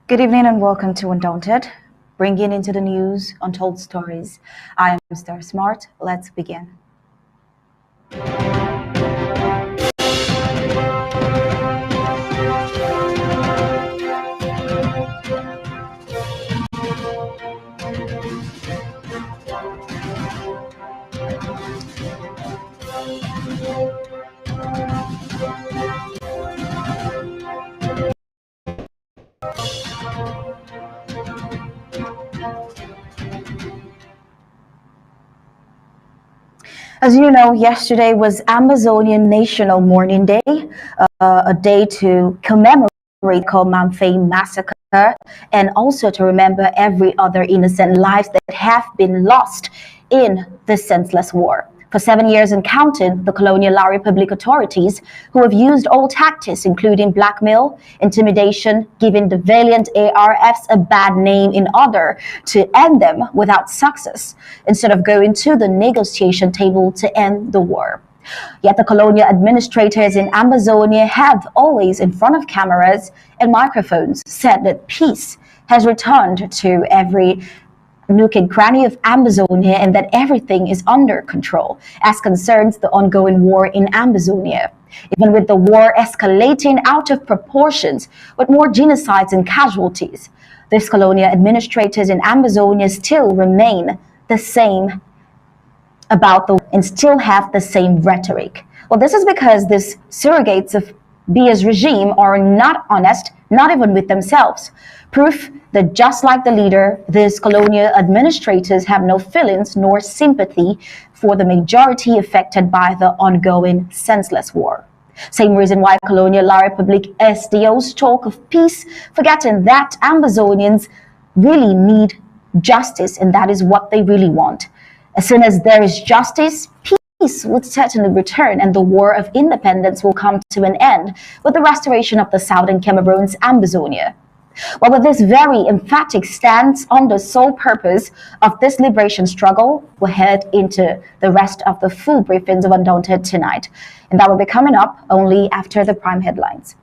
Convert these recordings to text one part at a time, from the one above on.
Good evening and welcome to Undaunted, bringing into the news untold stories. I am Star Smart. Let's begin. As you know, yesterday was Amazonian National Mourning Day, a day to commemorate the Bambil massacre and also to remember every other innocent lives that have been lost in this senseless war. For 7 years and counting, the colonial La Republic authorities, who have used all tactics, including blackmail, intimidation, giving the valiant ARFs a bad name in order to end them without success, instead of going to the negotiation table to end the war. Yet the colonial administrators in Amazonia have always, in front of cameras and microphones, said that peace has returned to every nook and cranny of Amazonia and that everything is under control as concerns the ongoing war in Amazonia. Even with the war escalating out of proportions with more genocides and casualties, these colonial administrators in Amazonia still remain the same and still have the same rhetoric. Well, this is because these surrogates of Bia's regime are not honest, not even with themselves. Proof that just like the leader, these colonial administrators have no feelings nor sympathy for the majority affected by the ongoing senseless war. Same reason why colonial La Republic SDOs talk of peace, forgetting that Amazonians really need justice, and that is what they really want. As soon as there is justice, peace would certainly return and the war of independence will come to an end with the restoration of the southern Cameroon's Amazonia. Well, with this very emphatic stance on the sole purpose of this liberation struggle, we'll head into the rest of the full briefings of Undaunted tonight. And that will be coming up only after the prime headlines.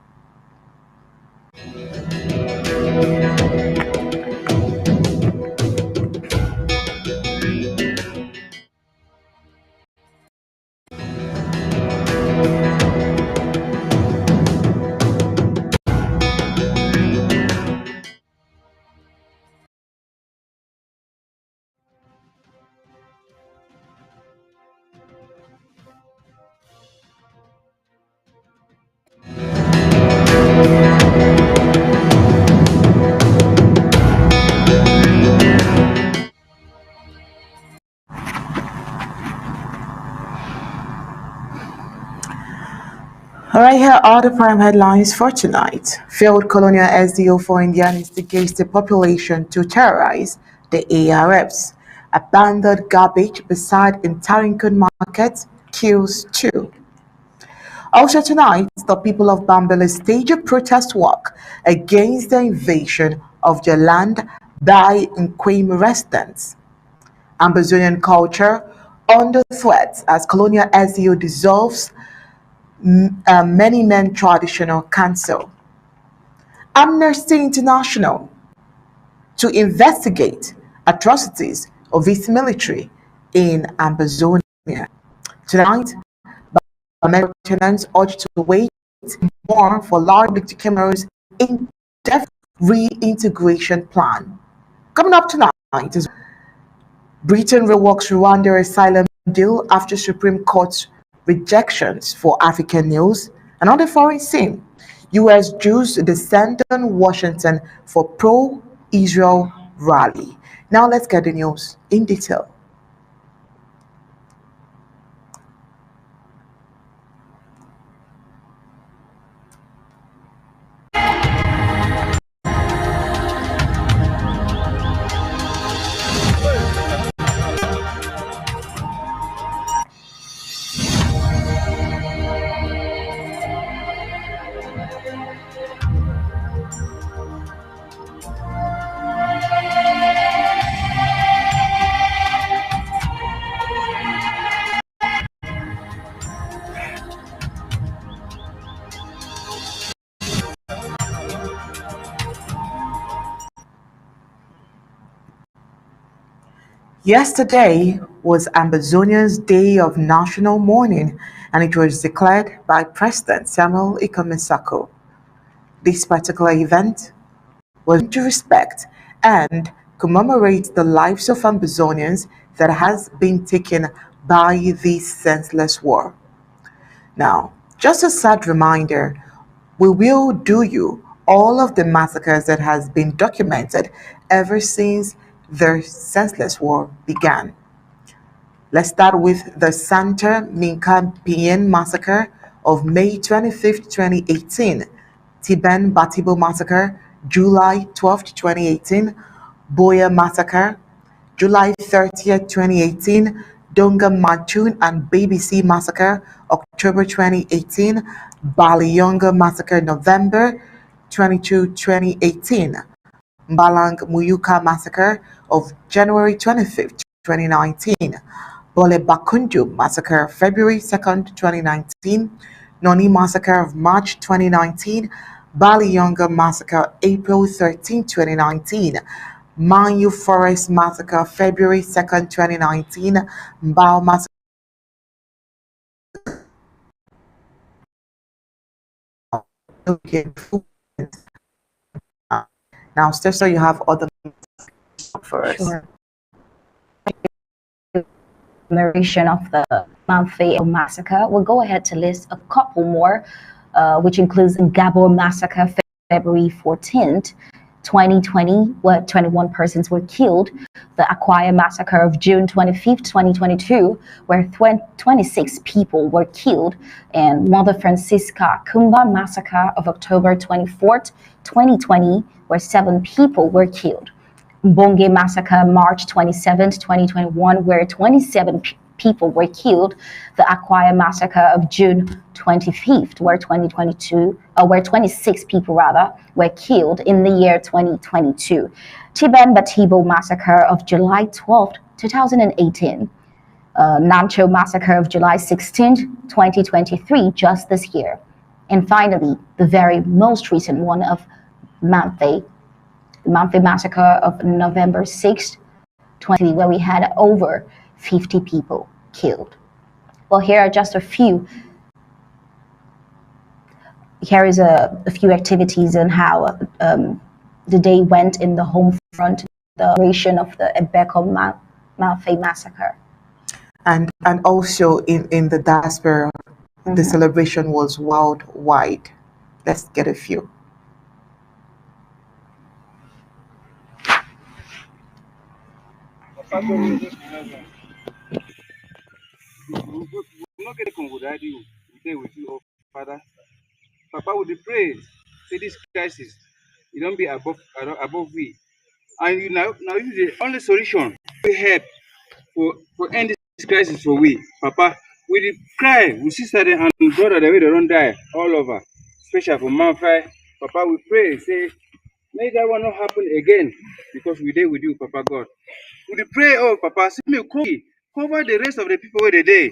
All right, here are the prime headlines for tonight. Failed colonial SDO for India instigates the population to terrorize the ARFs. Abandoned garbage beside Intarinkan market kills 2. Also tonight, the people of Bambil stage a protest walk against the invasion of their land by Nkwame residents. Amazonian culture under threat as colonial SDO dissolves many men traditional council. Amnesty International to investigate atrocities of its military in Amazonia. Tonight, Bamenda tenants urged to wait more for large big cameras in-depth reintegration plan. Coming up tonight is Britain reworks Rwanda asylum deal after Supreme Court's rejections for African news. And on the foreign scene, U.S. Jews descend on Washington for pro-Israel rally. Now let's get the news in detail. Yesterday was Ambazonia's day of national mourning, and it was declared by President Samuel Ikomisako. This particular event was to respect and commemorate the lives of Ambazonians that has been taken by this senseless war. Now, just a sad reminder, we will do you all of the massacres that has been documented ever since the senseless war began. Let's start with the Santa Minka Pien massacre of May 25th, 2018, Tiben Batibo massacre, July 12th, 2018, Boya massacre, July 30th, 2018, Donga Matun and Baby C massacre, October 2018, Baliyonga massacre, November 22, 2018, Mbalang Muyuka massacre of January 25th, 2019, Bole Bakunju massacre, February 2nd, 2019, Noni massacre of March 2019, Bali Yonga massacre, April 13, 2019, Manyu Forest massacre, February 2nd, 2019, Mbao massacre. Now, Steph, you have other for us. Sure. Commemoration of the Mamfe massacre, we'll go ahead to list a couple more, which includes Gabor massacre, February 14th, 2020, where 21 persons were killed. The Akwaya massacre of June 25th, 2022, where 26 people were killed. And Mother Francisca Kumba massacre of October 24th, 2020, where 7 people were killed. Bonge massacre, March 27th, 2021, where 27 people were killed. The Akwaya massacre of June 25th, where 26 people were killed in the year 2022. Tiben Batibo massacre of July 12th, 2018. Nancho massacre of July 16th, 2023, just this year. And finally, the very most recent one of Mamfe, the Mamfe massacre of November 6th, 2020, where we had over 50 people killed. Well, here are just a few. Here is a few activities and how the day went in the home front, the operation of the Ebeko Mamfe massacre. And also in the diaspora, the celebration was worldwide. Let's get a few. Father, Papa, we pray, say this crisis, you don't be above we, and you now you the only solution we help for end this crisis for we, Papa. We dey cry, we sister them and brother the way they don't die all over, especially for Manfai. Papa, we pray, say may that one not happen again because we dey with you, Papa God. We dey pray, oh Papa, see me cover the rest of the people where they dey.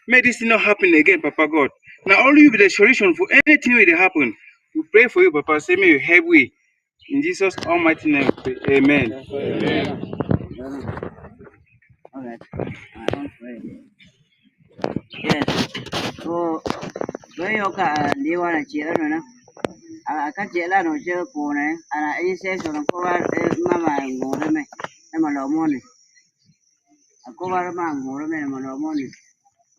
May this not happen again, Papa God. Now only you be the solution for anything where they happen. We pray for you, Papa. Say may you help we. In Jesus' almighty name, amen. Amen. All right. I don't pray. Yes. So, when you can live on a chair, no, I can't tell no chair for and I say so. Cover Mama more than me. I'm a lot money. I cover my more than I'm a lot money.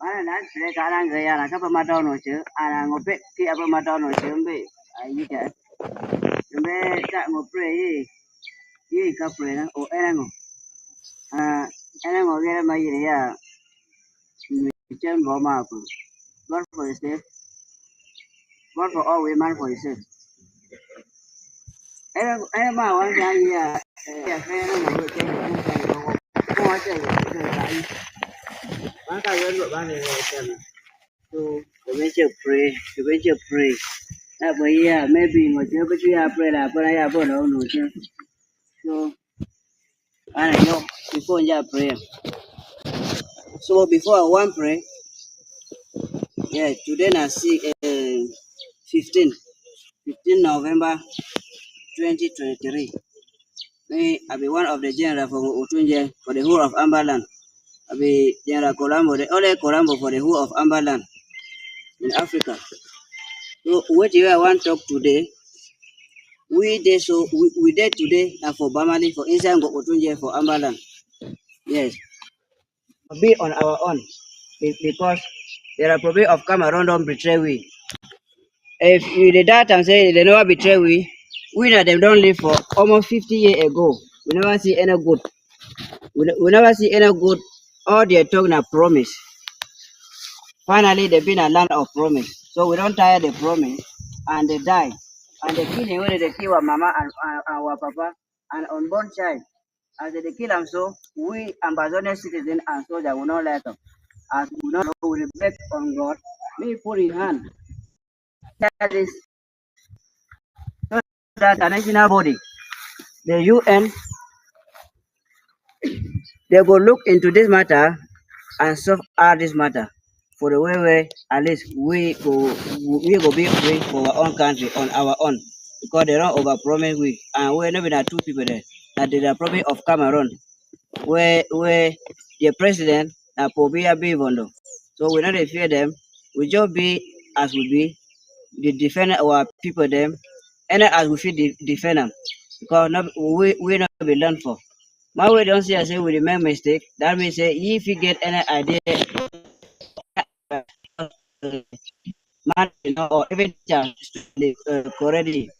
Paraนั้นเลยการงานอะไรก็ประมาณดาวหน่อยเชื่ออะไรงบเป็ดที่เอาประมาณดาวหน่อยเชื่อไม่ไอ้ยี่แกไม่จะงบเปรย์ยี่กับเปรย์นะโอ้เอ็ง again, my area, Chen Boma, God for the state, God for all women for the state. And my one guy, yeah, friend, I'm going to take it. So, the way you pray, the way you pray. That way, yeah, maybe what you pray, but I have no. So, I don't know, before you pray. So, before I want pray, yeah, today I see 15, 15 November 2023. Me, I be one of the general from Utunje for the whole of Amberland. I be General Colombo, the only Colombo for the whole of Amberland in Africa. So, what you I want to talk today, we did today for Bamali for inside Utunje for Amberland. Yes, be on our own because there are probably of Cameroon don't betray we. If you the data and say they never betray we know them don't live for almost 50 years ago. We never see any good. We never see any good. All they're talking a promise. Finally, they've been a land of promise. So we don't tire the promise and they die. And they kill him when they kill our mama and our papa and unborn child. As they kill them, so we Amazonian citizens and soldiers will not let them. As we not know, we beg on God. May put in hand. That is so that the national body, the UN, they go look into this matter and solve all this matter for the way at least we go be free for our own country on our own because they don't overpromise we and we never had two people there that they are probably of Cameroon where the president Pobia Bivondo. So we not fear them. We just be as we be, the defend our people them, and as we feel defend them. Because not, we not be learned for. My way don't see I say we make mistake. That means say if you get any idea man, or even chance correctly.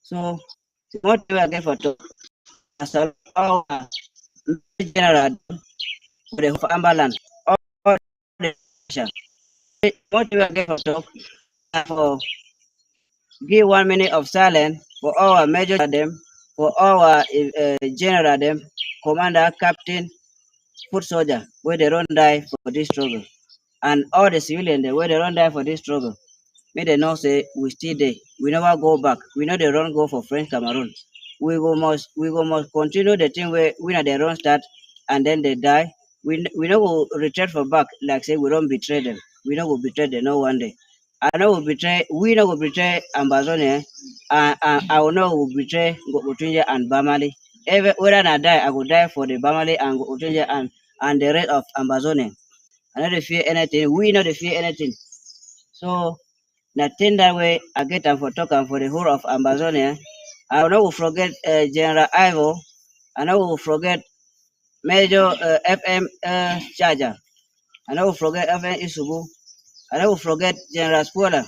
So what do I get for talk? As a general for the Amberland. All the what do I get for talk? For give 1 minute of silence for our major them, for our general them, commander, captain, foot soldier, where they don't die for this struggle. And all the civilians where they don't die for this struggle. May they know say we still there. We never go back. We know they don't go for French Cameroon. We go must continue the thing where we know they don't start and then they die. We know we retreat for back like say we don't betray them. We know we betray them no one day. I know we know we betray Ambazonia and I will know we betray Gotunja and Bamali. Even whether I die, I will die for the Bamali and Gotunja and the rest of Ambazonia. I don't fear anything. We not fear anything. So nothing that way I get them for talking for the whole of Amazonia. I will forget General Ivo. I will forget Major FM Charger. I will forget FM Isubu. I will forget General Spoiler.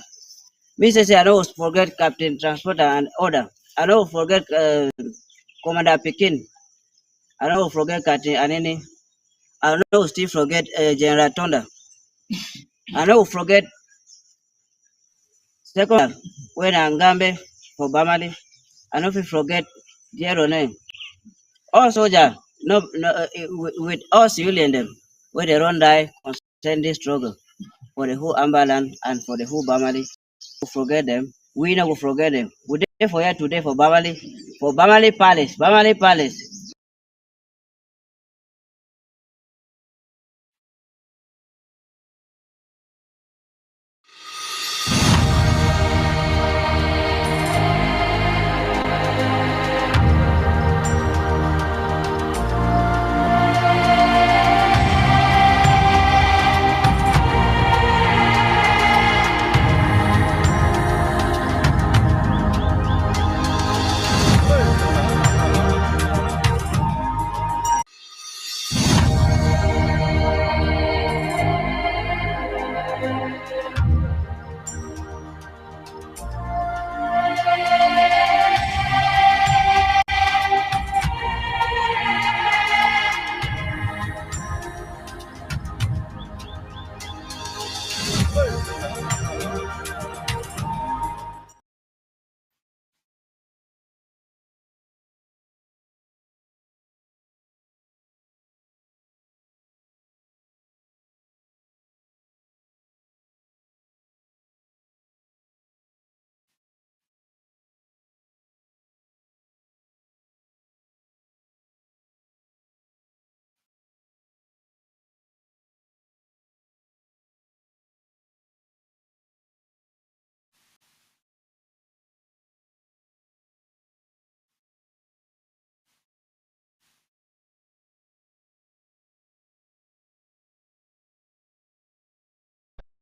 Mr. Say I will forget Captain Transporter and Order. I will forget Commander Pekin. I will forget Captain Anini. I will still forget General Tonda. I will forget second when I'm Gambe for Bamali. I don't forget their name. All soldiers, with all civilian them, where they don't die, constantly struggle for the whole Amberland and for the whole Bamali. We forget them. We never forget them. We there for here today for Bamali Palace, Bamali Palace.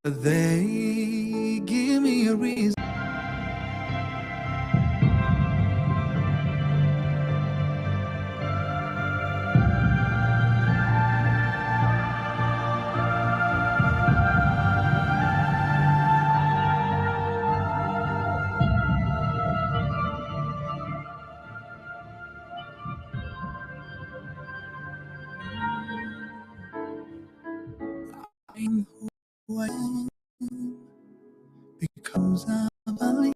They give me a reason. I'm who I am because I believe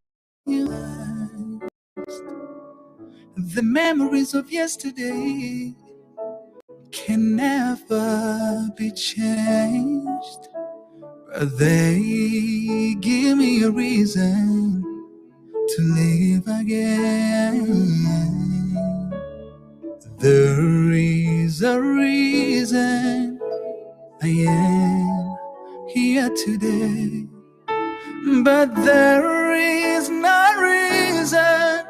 the memories of yesterday can never be changed. But they give me a reason to live again. There is a reason I am here today, but there is no reason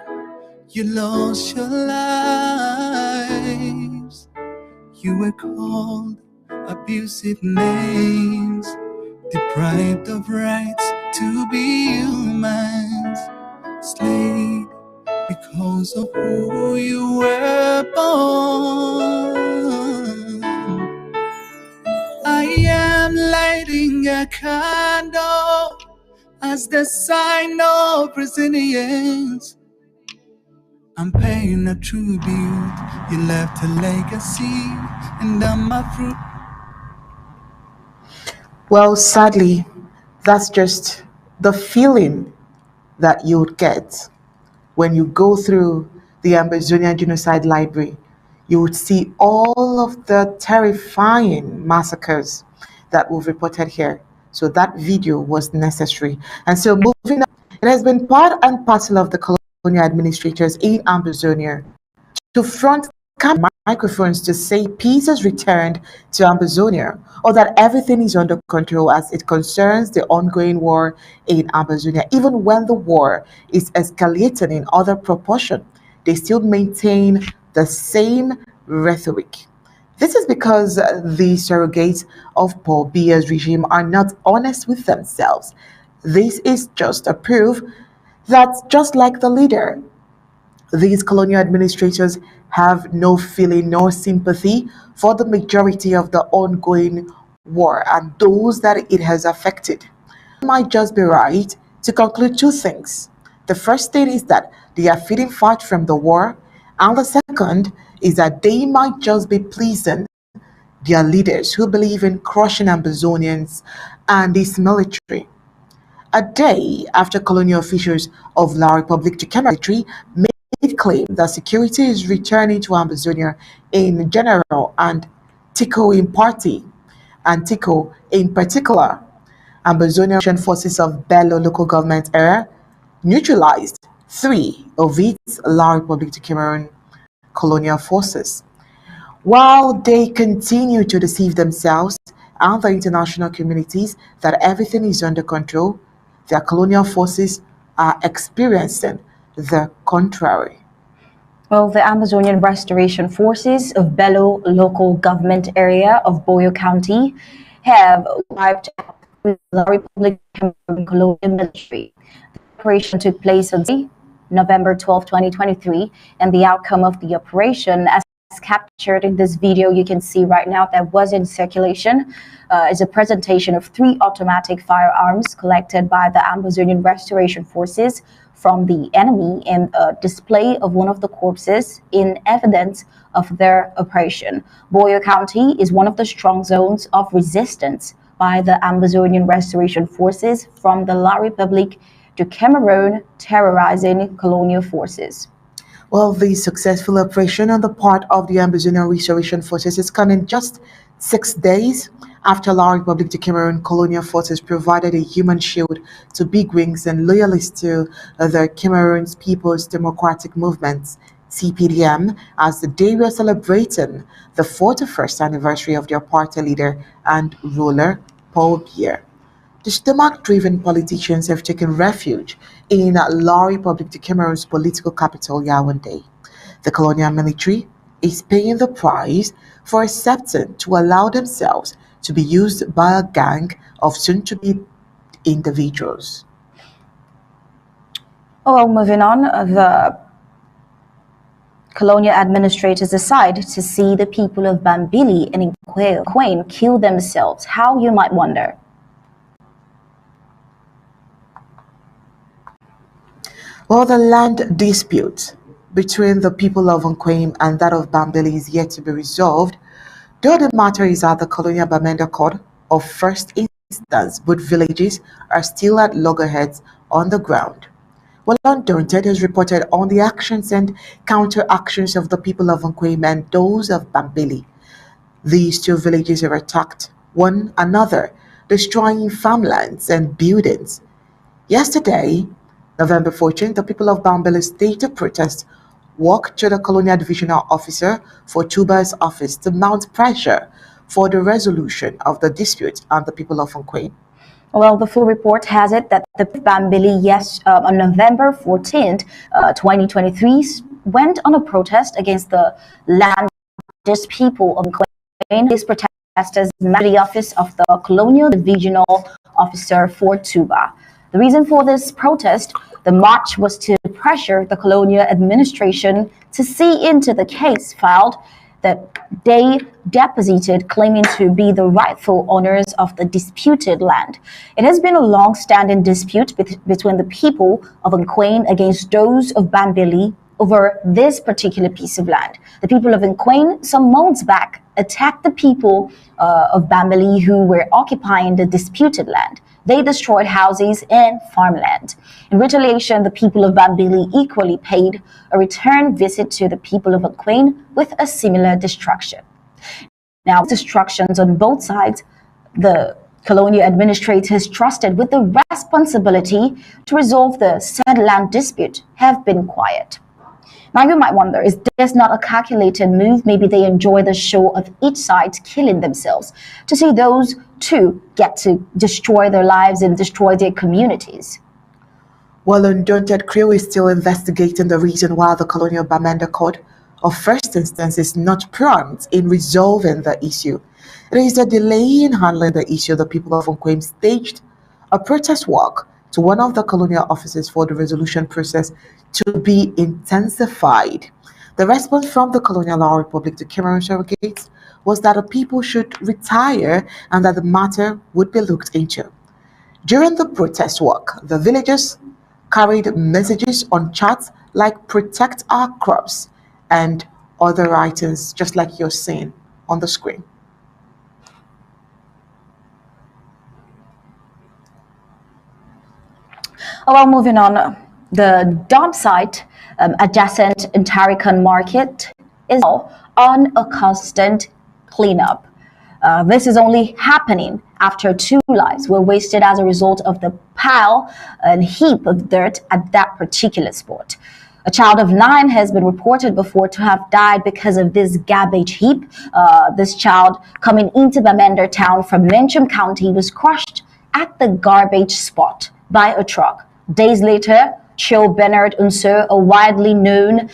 you lost your lives. You were called abusive names, deprived of rights to be humans, slayed because of who you were born. I am lighting a candle as the sign of resilience. I'm paying a tribute. You left a legacy, and I'm a fruit. Well, sadly, that's just the feeling that you would get when you go through the Amazonian Genocide Library. You would see all of the terrifying massacres that we've reported here. So that video was necessary. And so moving on, it has been part and parcel of the colonial administrators in Amazonia to front microphones to say peace has returned to Amazonia, or that everything is under control as it concerns the ongoing war in Amazonia. Even when the war is escalating in other proportion, they still maintain the same rhetoric. This is because the surrogates of Paul Biya's regime are not honest with themselves. This is just a proof that, just like the leader, these colonial administrators have no feeling nor sympathy for the majority of the ongoing war and those that it has affected. It might just be right to conclude two things. The first thing is that they are feeding fat from the war, and the second is that they might just be pleasing their leaders who believe in crushing Amazonians and its military. A day after colonial officials of La Republic de Cameroon made claim that security is returning to Amazonia in general and Tico in party, and Tico in particular, Amazonian forces of Bello local government area neutralized three of its La Republic de Cameroon colonial forces. While they continue to deceive themselves and the international communities that everything is under control, their colonial forces are experiencing the contrary. Well, the Amazonian Restoration Forces of Bello local government area of Boyo County have wiped out the Republic of Colombian military. The operation took place on November 12, 2023, and the outcome of the operation, as captured in this video you can see right now that was in circulation, is a presentation of 3 automatic firearms collected by the Amazonian Restoration Forces from the enemy and a display of one of the corpses in evidence of their operation. Boyo County is one of the strong zones of resistance by the Amazonian Restoration Forces from the La Republic de Cameroon terrorizing colonial forces. Well, the successful operation on the part of the Amazonian Restoration Forces is coming just 6 days after La Republic de Cameroon colonial forces provided a human shield to bigwigs and loyalists to the Cameroon's People's Democratic Movement, CPDM, as the day we are celebrating the 41st anniversary of their party leader and ruler, Paul Biya. The stomach-driven politicians have taken refuge in La Republic de Cameroon's political capital, Yaoundé. The colonial military is paying the price for accepting to allow themselves to be used by a gang of soon-to-be individuals. Oh, well, moving on, the colonial administrators decide to see the people of Bambili and Quain kill themselves. How, you might wonder? Well, the land dispute between the people of Nkwame and that of Bambili is yet to be resolved, though the matter is at the colonial Bamenda court of first instance. Both villages are still at loggerheads on the ground. Well, Undaunted has reported on the actions and counter-actions of the people of Nkwame and those of Bambili. These two villages have attacked one another, destroying farmlands and buildings. Yesterday, November 14th, the people of Bambil staged a protest walk to the Colonial Divisional Officer for Tuba's office to mount pressure for the resolution of the dispute and the people of Nkwame. Well, the full report has it that the Bambili, on November 14th, 2023, went on a protest against the land people of Quain. These protesters met the office of the Colonial Divisional Officer for Tuba. The reason for this protest, the march, was to pressure the colonial administration to see into the case filed that they deposited, claiming to be the rightful owners of the disputed land. It has been a long-standing dispute between the people of Nkwame against those of Bambili over this particular piece of land. The people of Nkwame, some months back, attacked the people of Bambili who were occupying the disputed land. They destroyed houses and farmland. In retaliation, the people of Bambili equally paid a return visit to the people of Nkwame with a similar destruction. Now, destructions on both sides, the colonial administrators trusted with the responsibility to resolve the said land dispute have been quiet. Now you might wonder, is this not a calculated move? Maybe they enjoy the show of each side killing themselves to see those two get to destroy their lives and destroy their communities. Well, Undaunted Crew is still investigating the reason why the Colonial Bamenda Court of first instance is not prompt in resolving the issue. It is a delay in handling the issue. The people of Nkwame staged a protest walk to one of the colonial offices for the resolution process to be intensified. The response from the Colonial Law Republic to Cameroon surrogates was that the people should retire and that the matter would be looked into. During the protest walk, the villagers carried messages on charts like "Protect Our Crops" and other items, just like you're seeing on the screen. Well, moving on, the dump site adjacent Intarican Market is now on a constant cleanup. This is only happening after 2 lives were wasted as a result of the pile and heap of dirt at that particular spot. A child of 9 has been reported before to have died because of this garbage heap. This child, coming into Bamenda town from Menchum County, was crushed at the garbage spot by a truck. Days later, Cho Bernard Unser, a widely known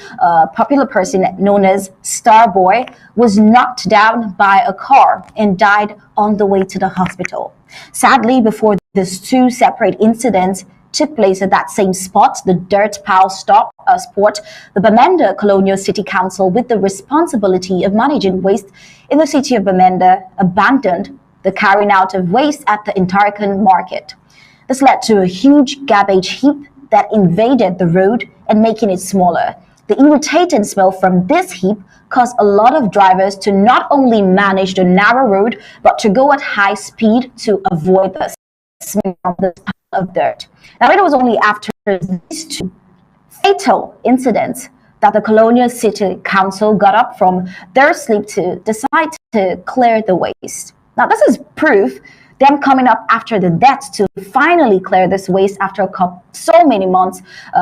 popular person known as Starboy, was knocked down by a car and died on the way to the hospital. Sadly, before these 2 separate incidents took place at that same spot, the dirt pile spot, the Bamenda Colonial City Council, with the responsibility of managing waste in the city of Bamenda, abandoned the carrying out of waste at the Intarican Market. This led to a huge garbage heap that invaded the road and making it smaller. The irritating smell from this heap caused a lot of drivers to not only manage the narrow road, but to go at high speed to avoid the smell from this pile of dirt. Now, it was only after these 2 fatal incidents that the Colonial City Council got up from their sleep to decide to clear the waste. Now, this is proof. Them coming up after the deaths to finally clear this waste after so many months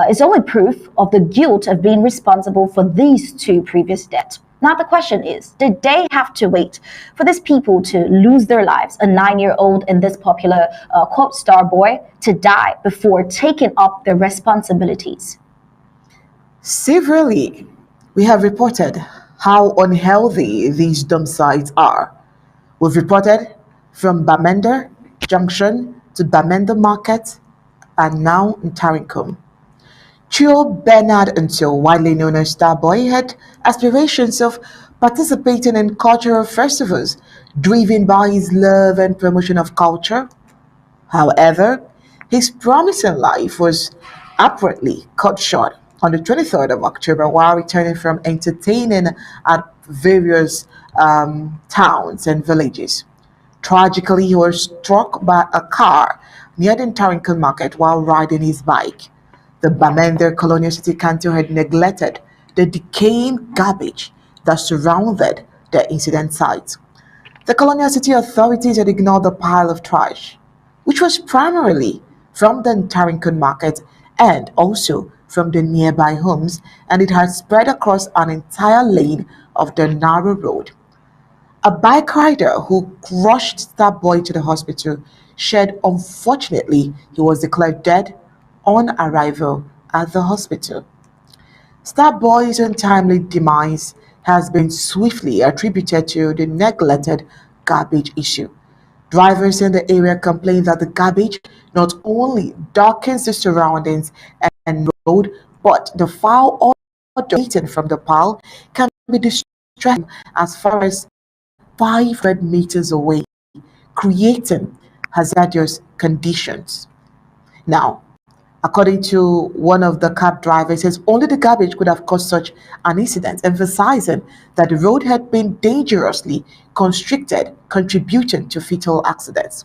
is only proof of the guilt of being responsible for these 2 previous deaths. Now the question is, did they have to wait for these people to lose their lives, a 9-year-old and this popular quote star boy, to die before taking up their responsibilities? Severally, we have reported how unhealthy these dump sites are. We've reported from Bamenda Junction to Bamenda Market and now in Tarincum. Chio Bernard Until, widely known as Starboy, had aspirations of participating in cultural festivals driven by his love and promotion of culture. However, his promising life was abruptly cut short on the 23rd of October while returning from entertaining at various towns and villages. Tragically, he was struck by a car near the Tarinkan market while riding his bike. The Bamenda Colonial City Council had neglected the decaying garbage that surrounded the incident site. The colonial city authorities had ignored the pile of trash, which was primarily from the Tarinkan market and also from the nearby homes, and it had spread across an entire lane of the narrow road. A bike rider who crushed Starboy to the hospital shared unfortunately he was declared dead on arrival at the hospital. Starboy's untimely demise has been swiftly attributed to the neglected garbage issue. Drivers in the area complain that the garbage not only darkens the surroundings and road, but the foul odor emanating from the pile can be distressing as far as 500 meters away, creating hazardous conditions. Now, according to one of the cab drivers, says only the garbage could have caused such an incident, emphasizing that the road had been dangerously constricted, contributing to fatal accidents.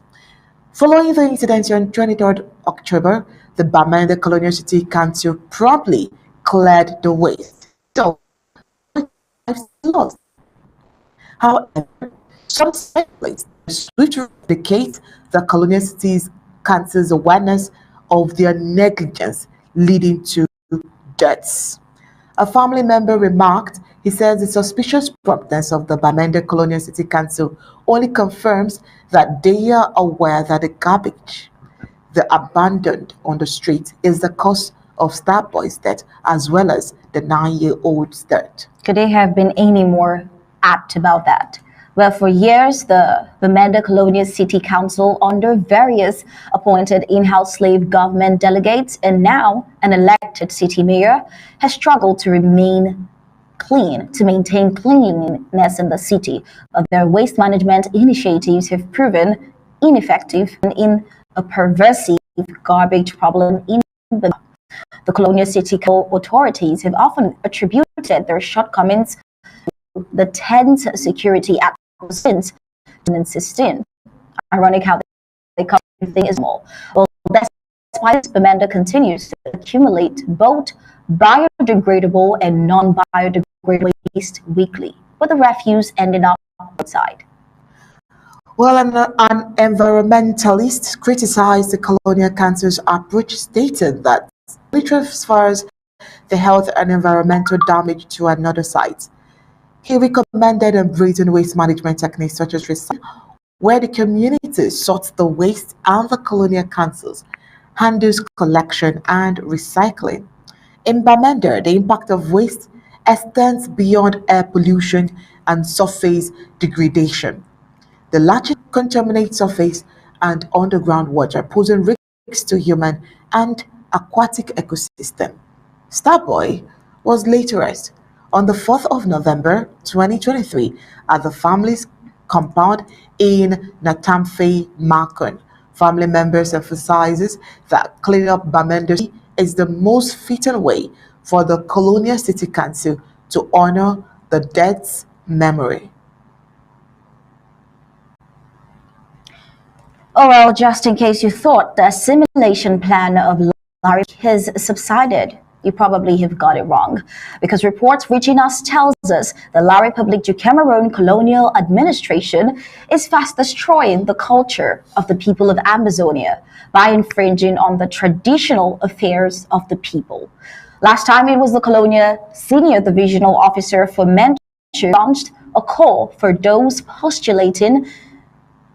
Following the incident on 23rd October, the Bamenda Colonial City Council promptly cleared the waste. So, lives lost. However, some speculate the swift replicate the colonial cities council's awareness of their negligence leading to deaths. A family member remarked, he says the suspicious promptness of the Bamenda Colonial City Council only confirms that they are aware that the garbage they abandoned on the street is the cause of Starboy's death as well as the 9-year-old's death. Could they have been any more apt about that? Well, for years, the Bamenda Colonial City Council, under various appointed in-house slave government delegates and now an elected city mayor, has struggled to maintain cleanliness in the city. Their waste management initiatives have proven ineffective in a pervasive garbage problem in the colonial city authorities have often attributed their shortcomings to the tense security at since 2016. Ironic how they cover everything is small. Well, despite Bamenda continues to accumulate both biodegradable and non-biodegradable waste weekly, with the refuse ending up outside. Well, an environmentalist criticized the Colonial Council's approach, stated that it transfers the health and environmental damage to another site. He recommended embracing waste management techniques such as recycling, where the community sorts the waste and the colonial councils handles collection and recycling. In Bamenda, the impact of waste extends beyond air pollution and surface degradation. The latter contaminates surface and underground water, posing risks to human and aquatic ecosystem. Starboy was laid arrested on the 4th of November 2023 at the family's compound in Natamfe, Makon. Family members emphasizes that cleaning up Bamenda is the most fitting way for the Colonial City Council to honor the dead's memory. Oh well, just in case you thought the assimilation plan of Larry has subsided, you probably have got it wrong, because reports reaching us tells us the La République du Cameroon colonial administration is fast destroying the culture of the people of Amazonia by infringing on the traditional affairs of the people. Last time it was the colonial senior divisional officer for Menchu launched a call for those postulating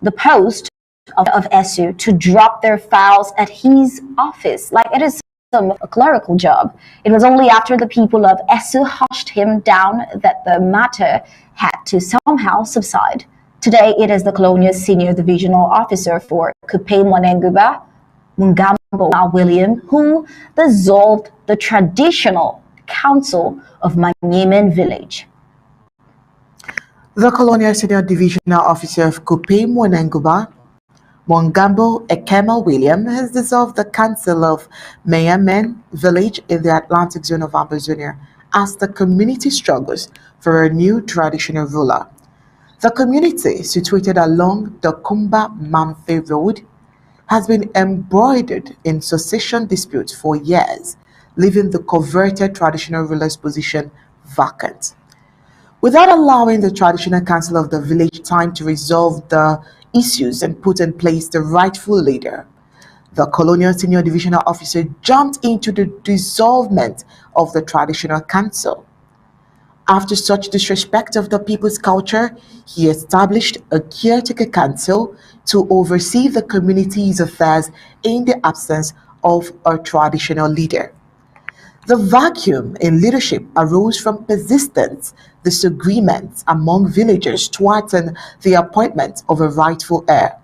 the post of SU to drop their files at his office. Like, it is a clerical job. It was only after the people of Esu hushed him down that the matter had to somehow subside. Today, it is the colonial senior divisional officer for Kupe Monenguba, Mungambo William, who dissolved the traditional council of Manyemen village. The colonial senior divisional officer of Kupe Monenguba, Mongambo Ekema William, has dissolved the council of Manyemen village in the Atlantic zone of Amazonia as the community struggles for a new traditional ruler. The community, situated along the Kumba-Mamfe Road, has been embroidered in succession disputes for years, leaving the coveted traditional ruler's position vacant. Without allowing the traditional council of the village time to resolve the issues and put in place the rightful leader, the colonial senior divisional officer jumped into the dissolvement of the traditional council. After such disrespect of the people's culture, he established a caretaker council to oversee the community's affairs in the absence of a traditional leader. The vacuum in leadership arose from persistent disagreements among villagers towards the appointment of a rightful heir.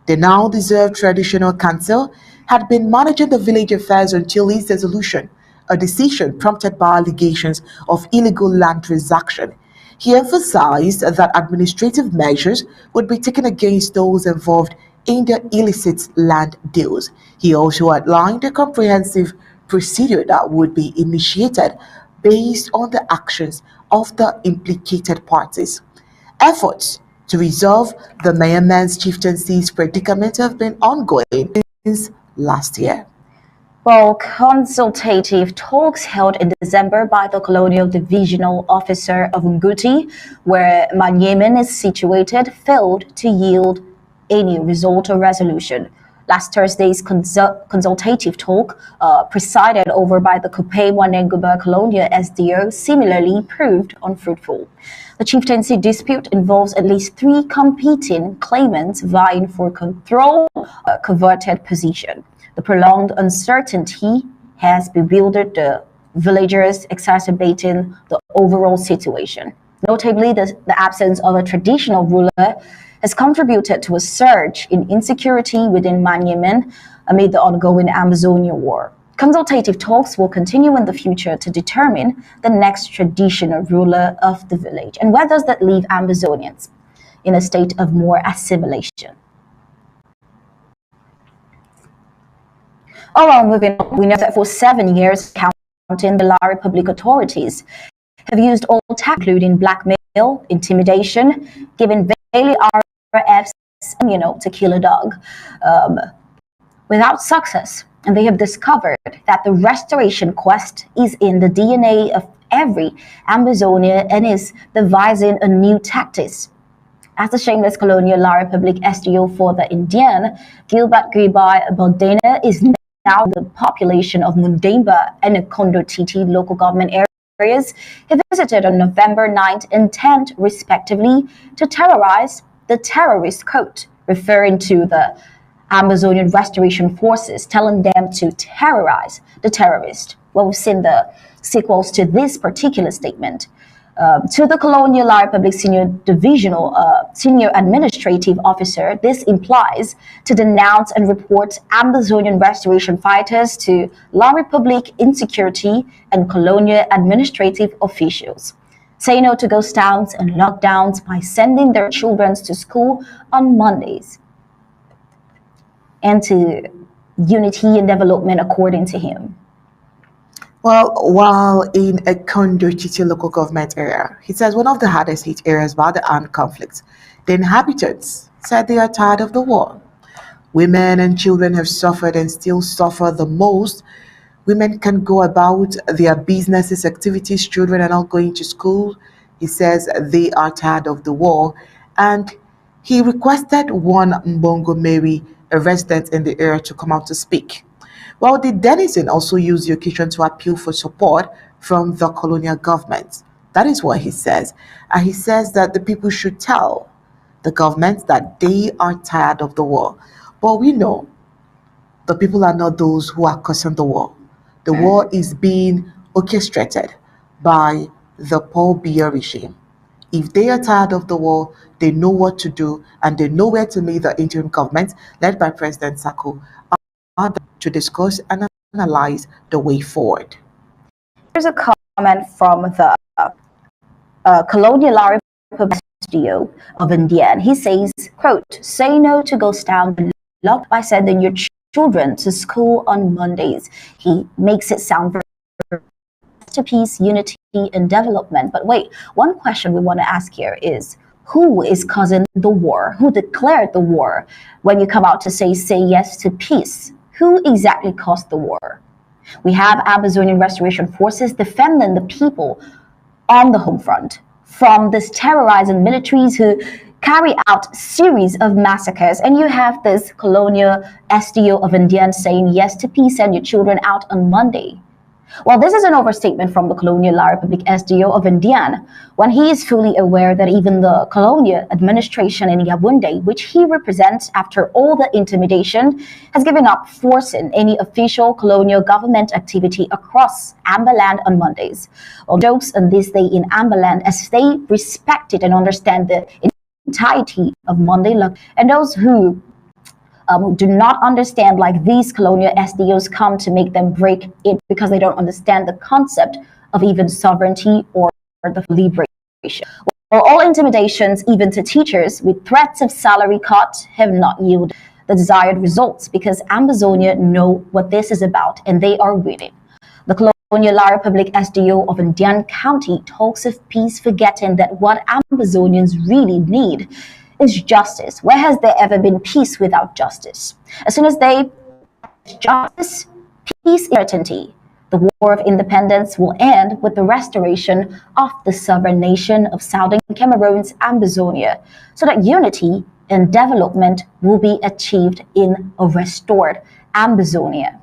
The now deserved traditional council had been managing the village affairs until its dissolution, a decision prompted by allegations of illegal land transaction. He emphasized that administrative measures would be taken against those involved in the illicit land deals. He also outlined a comprehensive procedure that would be initiated based on the actions of the implicated parties. Efforts to resolve the Manyemen's chieftaincy's predicament have been ongoing since last year. Well, consultative talks held in December by the Colonial Divisional Officer of Nguti, where Manyemen is situated, failed to yield any result or resolution. Last Thursday's consultative talk, presided over by the Kupe Wanenguba Colonial SDO, similarly proved unfruitful. The chieftaincy dispute involves at least 3 competing claimants vying for control a coveted position. The prolonged uncertainty has bewildered the villagers, exacerbating the overall situation. Notably, the absence of a traditional ruler has contributed to a surge in insecurity within Manyemen amid the ongoing Amazonia War. Consultative talks will continue in the future to determine the next traditional ruler of the village. And where does that leave Amazonians? In a state of more assimilation. All right, moving on, we know that for 7 years, counting, the La Republic authorities have used all tactics, including blackmail, intimidation, giving daily RFs, to kill a dog, without success. And they have discovered that the restoration quest is in the DNA of every Amazonian and is devising a new tactics. As the shameless colonial La Republic SDO for the Indian, Gilbert Gribai Baldena is now the population of Mundemba and Kondotiti local government areas. He visited on November 9th and 10th, respectively, to terrorize the terrorist code, referring to the Amazonian Restoration Forces, telling them to terrorize the terrorists. Well, we've seen the sequels to this particular statement. To the Colonial La Republic Senior Divisional Senior Administrative Officer, this implies to denounce and report Amazonian restoration fighters to La Republic insecurity and colonial administrative officials. Say no to ghost towns and lockdowns by sending their children to school on Mondays, and to unity and development, according to him. Well, while in a Kondotiti local government area, he says one of the hardest hit areas by the armed conflicts, the inhabitants said they are tired of the war. Women and children have suffered and still suffer the most. Women can go about their businesses, activities, children are not going to school. He says they are tired of the war, and he requested one Mbongo Mary, a resident in the area, to come out to speak. Well, the denizen also used the occasion to appeal for support from the colonial government. That is what he says. And he says that the people should tell the government that they are tired of the war. But we know the people are not those who are causing the war. The war is being orchestrated by the Paul Biya regime. If they are tired of the war, they know what to do and they know where to meet the interim government led by President Sako to discuss and analyze the way forward. Here's a comment from the Colonial Republic SDO of India. And he says, quote, say no to ghost town locked by sending your children to school on Mondays. He makes it sound very to peace, unity, and development. But wait, one question we want to ask here is, who is causing the war? Who declared the war? When you come out to say yes to peace, who exactly caused the war? We have Amazonian Restoration Forces defending the people on the home front from these terrorizing militaries who carry out series of massacres, and you have this colonial SDO of India saying yes to peace, send your children out on Monday. Well, this is an overstatement from the Colonial Republic SDO of India when he is fully aware that even the colonial administration in Yaoundé, which he represents after all the intimidation, has given up forcing any official colonial government activity across Amberland on Mondays. Well, jokes on this day in Amberland as they respected and understand the entirety of Monday luck, and those who do not understand, like these colonial SDOs come to make them break it because they don't understand the concept of even sovereignty or the liberation. Well, all intimidations, even to teachers, with threats of salary cut, have not yielded the desired results because Amazonia know what this is about and they are winning. The Colonial Republic SDO of Indian County talks of peace, forgetting that what Amazonians really need is justice. Where has there ever been peace without justice? As soon as they justice, peace, certainty, the War of Independence will end with the restoration of the sovereign nation of Southern Cameroon's Amazonia, so that unity and development will be achieved in a restored Amazonia.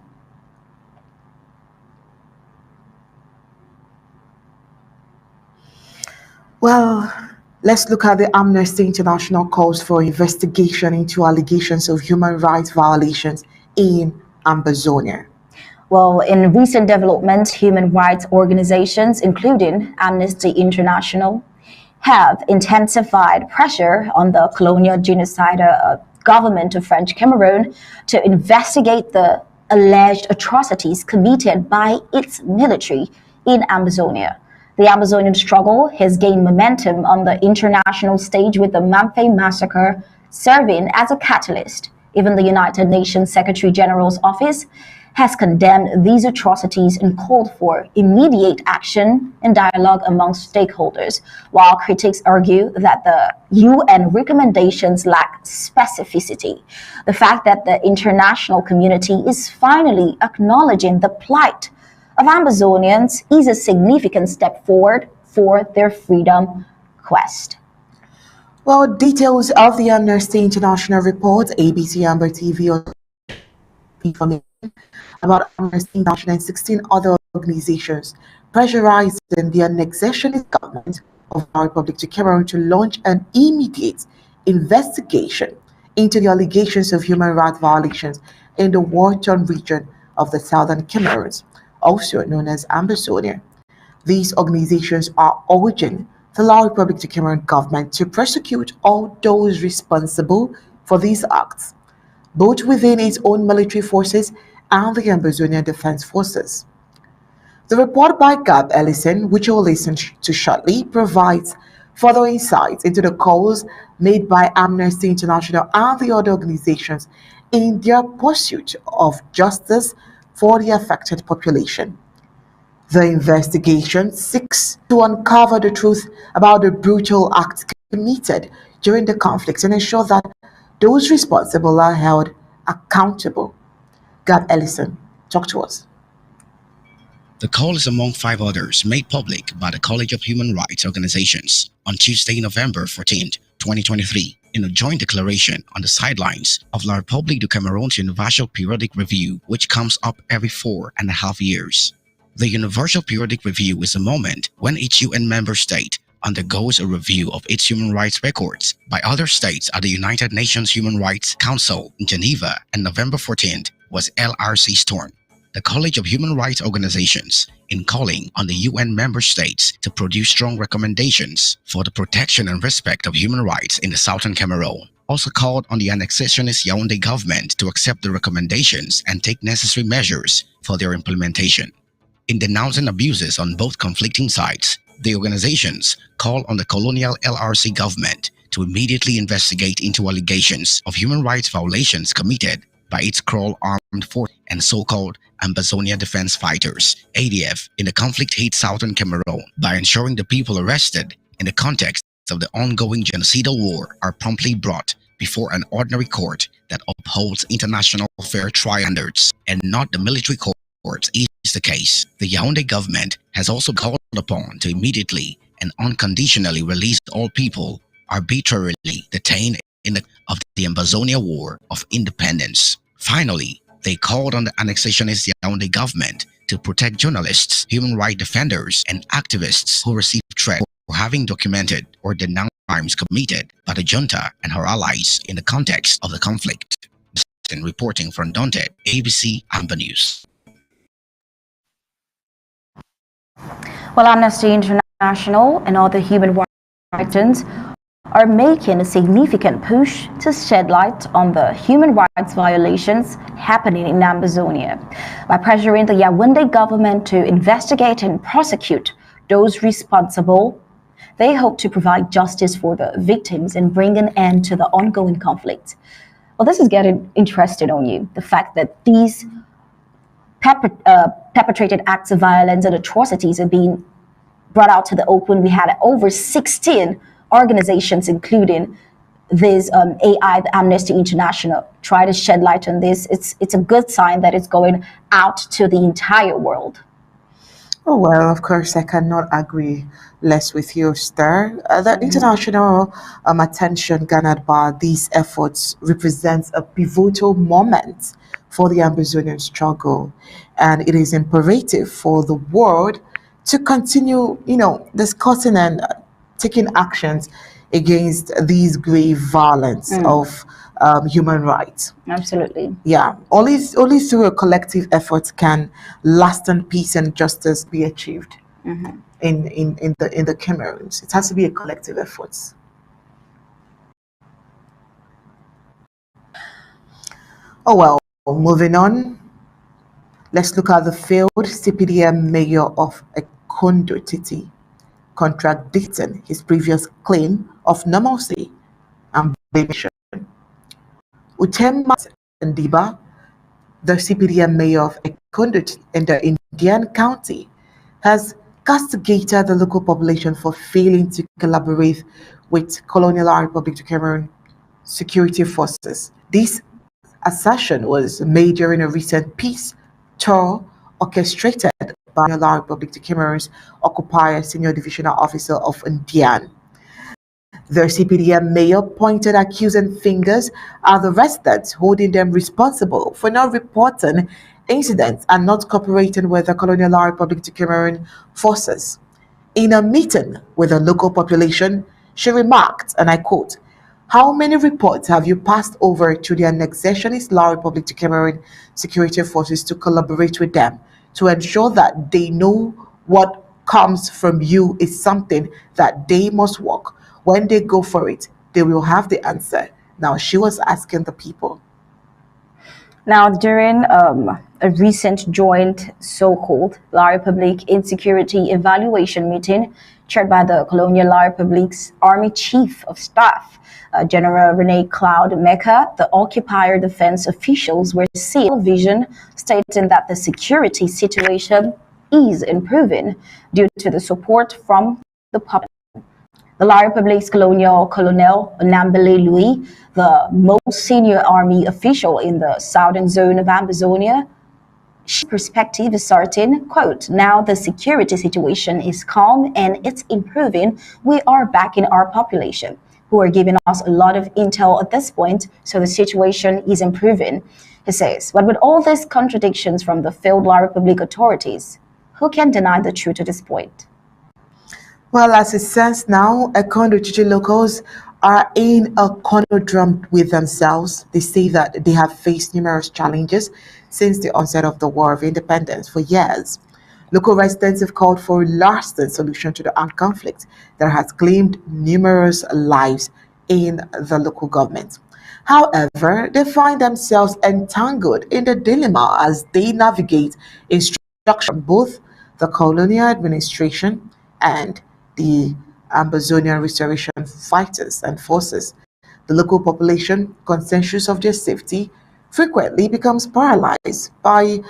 Well, let's look at the Amnesty International calls for investigation into allegations of human rights violations in Amazonia. Well, in recent developments, human rights organizations, including Amnesty International, have intensified pressure on the colonial genocide government of French Cameroon to investigate the alleged atrocities committed by its military in Amazonia. The Amazonian struggle has gained momentum on the international stage with the Mamfe massacre serving as a catalyst. Even the United Nations Secretary General's office has condemned these atrocities and called for immediate action and dialogue amongst stakeholders, while critics argue that the UN recommendations lack specificity. The fact that the international community is finally acknowledging the plight of Amazonians is a significant step forward for their freedom quest. Well, details of the Amnesty International report, ABC Amber TV, or information about Amnesty International and 16 other organizations pressurizing the annexationist government of our Republic to Cameroon to launch an immediate investigation into the allegations of human rights violations in the war-torn region of the Southern Cameroons, also known as Amazonia. These organizations are urging the La Republic to Cameroon government to prosecute all those responsible for these acts, both within its own military forces and the Amazonian Defense Forces. The report by Gab Ellison, which you'll listen to shortly, provides further insights into the calls made by Amnesty International and the other organizations in their pursuit of justice for the affected population. The investigation seeks to uncover the truth about the brutal acts committed during the conflicts and ensure that those responsible are held accountable. Gab Ellison, talk to us. The call is among 5 others made public by the College of Human Rights Organizations on Tuesday, November 14, 2023, in a joint declaration on the sidelines of La République du Cameroon's Universal Periodic Review, which comes up every 4.5 years. The Universal Periodic Review is a moment when each UN member state undergoes a review of its human rights records by other states at the United Nations Human Rights Council in Geneva, and November 14th was LRC's turn. the College of Human Rights Organizations in calling on the UN member states to produce strong recommendations for the protection and respect of human rights in the southern Cameroon. Also called on the annexationist Yaoundé government to accept the recommendations and take necessary measures for their implementation. In denouncing abuses on both conflicting sides, the organizations call on the colonial LRC government to immediately investigate into allegations of human rights violations committed by its Kroll armed force and so-called Ambazonia defense fighters, ADF, in the conflict-hit southern Cameroon by ensuring the people arrested in the context of the ongoing genocidal war are promptly brought before an ordinary court that upholds international fair trial standards and not the military courts is the case. The Yaoundé government has also called upon to immediately and unconditionally release all people arbitrarily detained in the Ambazonia War of Independence. Finally, they called on the annexationist Yaoundé government to protect journalists, human rights defenders, and activists who receive threats for having documented or denounced crimes committed by the junta and her allies in the context of the conflict. Reporting from Dante, ABC Amber News. Well, Amnesty International and other human rights activists are making a significant push to shed light on the human rights violations happening in Ambazonia by pressuring the Yaoundé government to investigate and prosecute those responsible. They hope to provide justice for the victims and bring an end to the ongoing conflict. Well, this is getting interested on you. The fact that these perpetrated acts of violence and atrocities are being brought out to the open. We had over 16 organizations, including this AI, the Amnesty International, try to shed light on this. It's a good sign that it's going out to the entire world. Oh, well, of course, I cannot agree less with you, Star. The international attention garnered by these efforts represents a pivotal moment for the Amazonian struggle, and it is imperative for the world to continue, discussing and taking actions against these grave violence of human rights. Absolutely. Yeah, only through a collective effort can lasting peace and justice be achieved in the Cameroons. It has to be a collective effort. Oh well, moving on. Let's look at the failed CPDM mayor of Ekondo Titi contradicting his previous claim of normalcy and blame. Utemma Ndiba, the CPDM mayor of Ekondo in the Indian county, has castigated the local population for failing to collaborate with Colonial Republic of Cameroon security forces. This assertion was made during a recent peace tour orchestrated by the Republic of Cameroon's occupier senior divisional officer of Indian. The CPDM mayor pointed accusing fingers at the residents, holding them responsible for not reporting incidents and not cooperating with the Colonial Republic of Cameroon forces. In a meeting with the local population, she remarked, and I quote, "How many reports have you passed over to the annexationist La Republic of Cameroon security forces to collaborate with them to ensure that they know what comes from you is something that they must work. When they go for it, they will have the answer." Now, she was asking the people. Now, during a recent joint so-called La République Insecurity Evaluation meeting chaired by the Colonial La République's Army Chief of Staff, General René Claude Mecca, the occupier defense officials were seeing vision stating that the security situation is improving due to the support from the public. The La République's Colonial Colonel Nambele Louis, the most senior army official in the southern zone of Ambazonia, his perspective is certain, quote, "Now the security situation is calm and it's improving. We are backing our population, who are giving us a lot of intel at this point, so the situation is improving," he says. But with all these contradictions from the failed La République authorities, who can deny the truth at this point? Well, as it stands now, Ekondo Chichi locals are in a conundrum with themselves. They say that they have faced numerous challenges since the onset of the War of Independence for years. Local residents have called for a lasting solution to the armed conflict that has claimed numerous lives in the local government. However, they find themselves entangled in the dilemma as they navigate instruction both the colonial administration and the Amazonian restoration fighters and forces. The local population, conscious of their safety, frequently becomes paralyzed by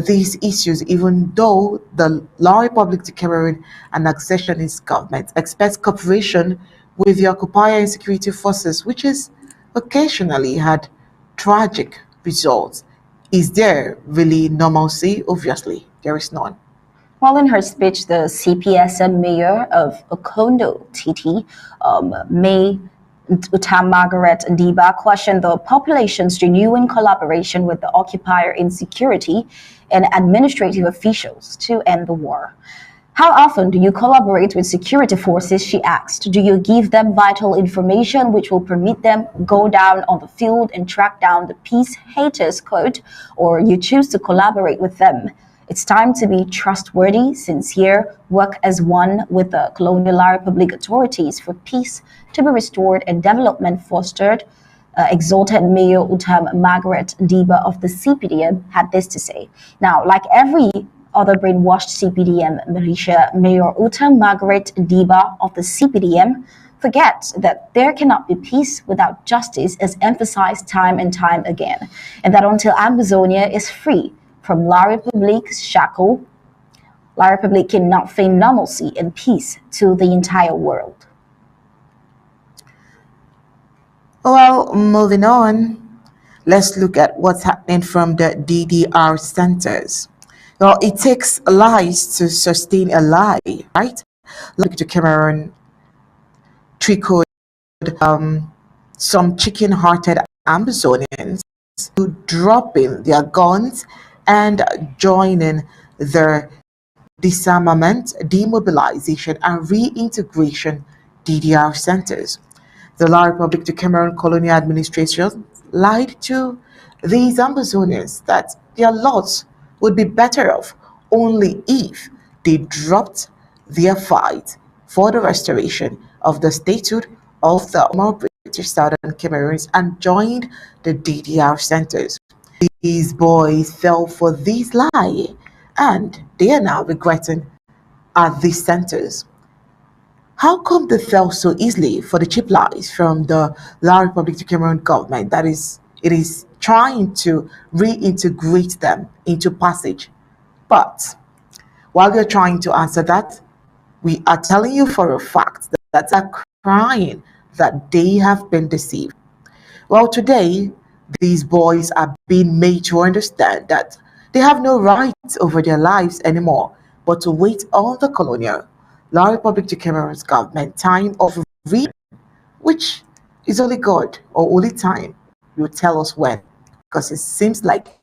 these issues, even though the La Republic de Cameroon and accessionist government expects cooperation with the occupier and security forces, which has occasionally had tragic results. Is there really normalcy? Obviously, there is none. Well, in her speech, the CPSM mayor of Okondo, TT, May Utam Margaret Ndiba, questioned the population's genuine collaboration with the occupier in security and administrative officials to end the war. How often do you collaborate with security forces, she asked. Do you give them vital information which will permit them go down on the field and track down the peace haters, quote, or you choose to collaborate with them? It's time to be trustworthy, sincere, work as one with the Colonial Republic authorities for peace to be restored and development fostered. Exalted Mayor Utam Margaret Ndiba of the CPDM had this to say. Now, like every other brainwashed CPDM militia, Mayor Utam Margaret Ndiba of the CPDM forgets that there cannot be peace without justice, as emphasized time and time again, and that until Amazonia is free from La Republique's shackle, La Republique cannot feign normalcy and peace to the entire world. Well, moving on, let's look at what's happening from the DDR centers. Well, it takes lies to sustain a lie, right? Look to Cameroon, trickled some chicken-hearted Amazonians to dropping their guns and joining the disarmament, demobilization, and reintegration DDR centers. The La Republic de Cameroon colonial administration lied to these Amazonians that their lots would be better off only if they dropped their fight for the restoration of the statehood of the former British Southern Cameroons and joined the DDR centers. These boys fell for this lie and they are now regretting at these centers. How come they fell so easily for the cheap lies from the La Republic of Cameroon government that it is trying to reintegrate them into passage? But while you're trying to answer that, we are telling you for a fact that they are crying that they have been deceived. Well, today, these boys are being made to understand that they have no rights over their lives anymore, but to wait on the colonial La Republic de Cameroon's government time of re, which is only God or only time will tell us when, because it seems like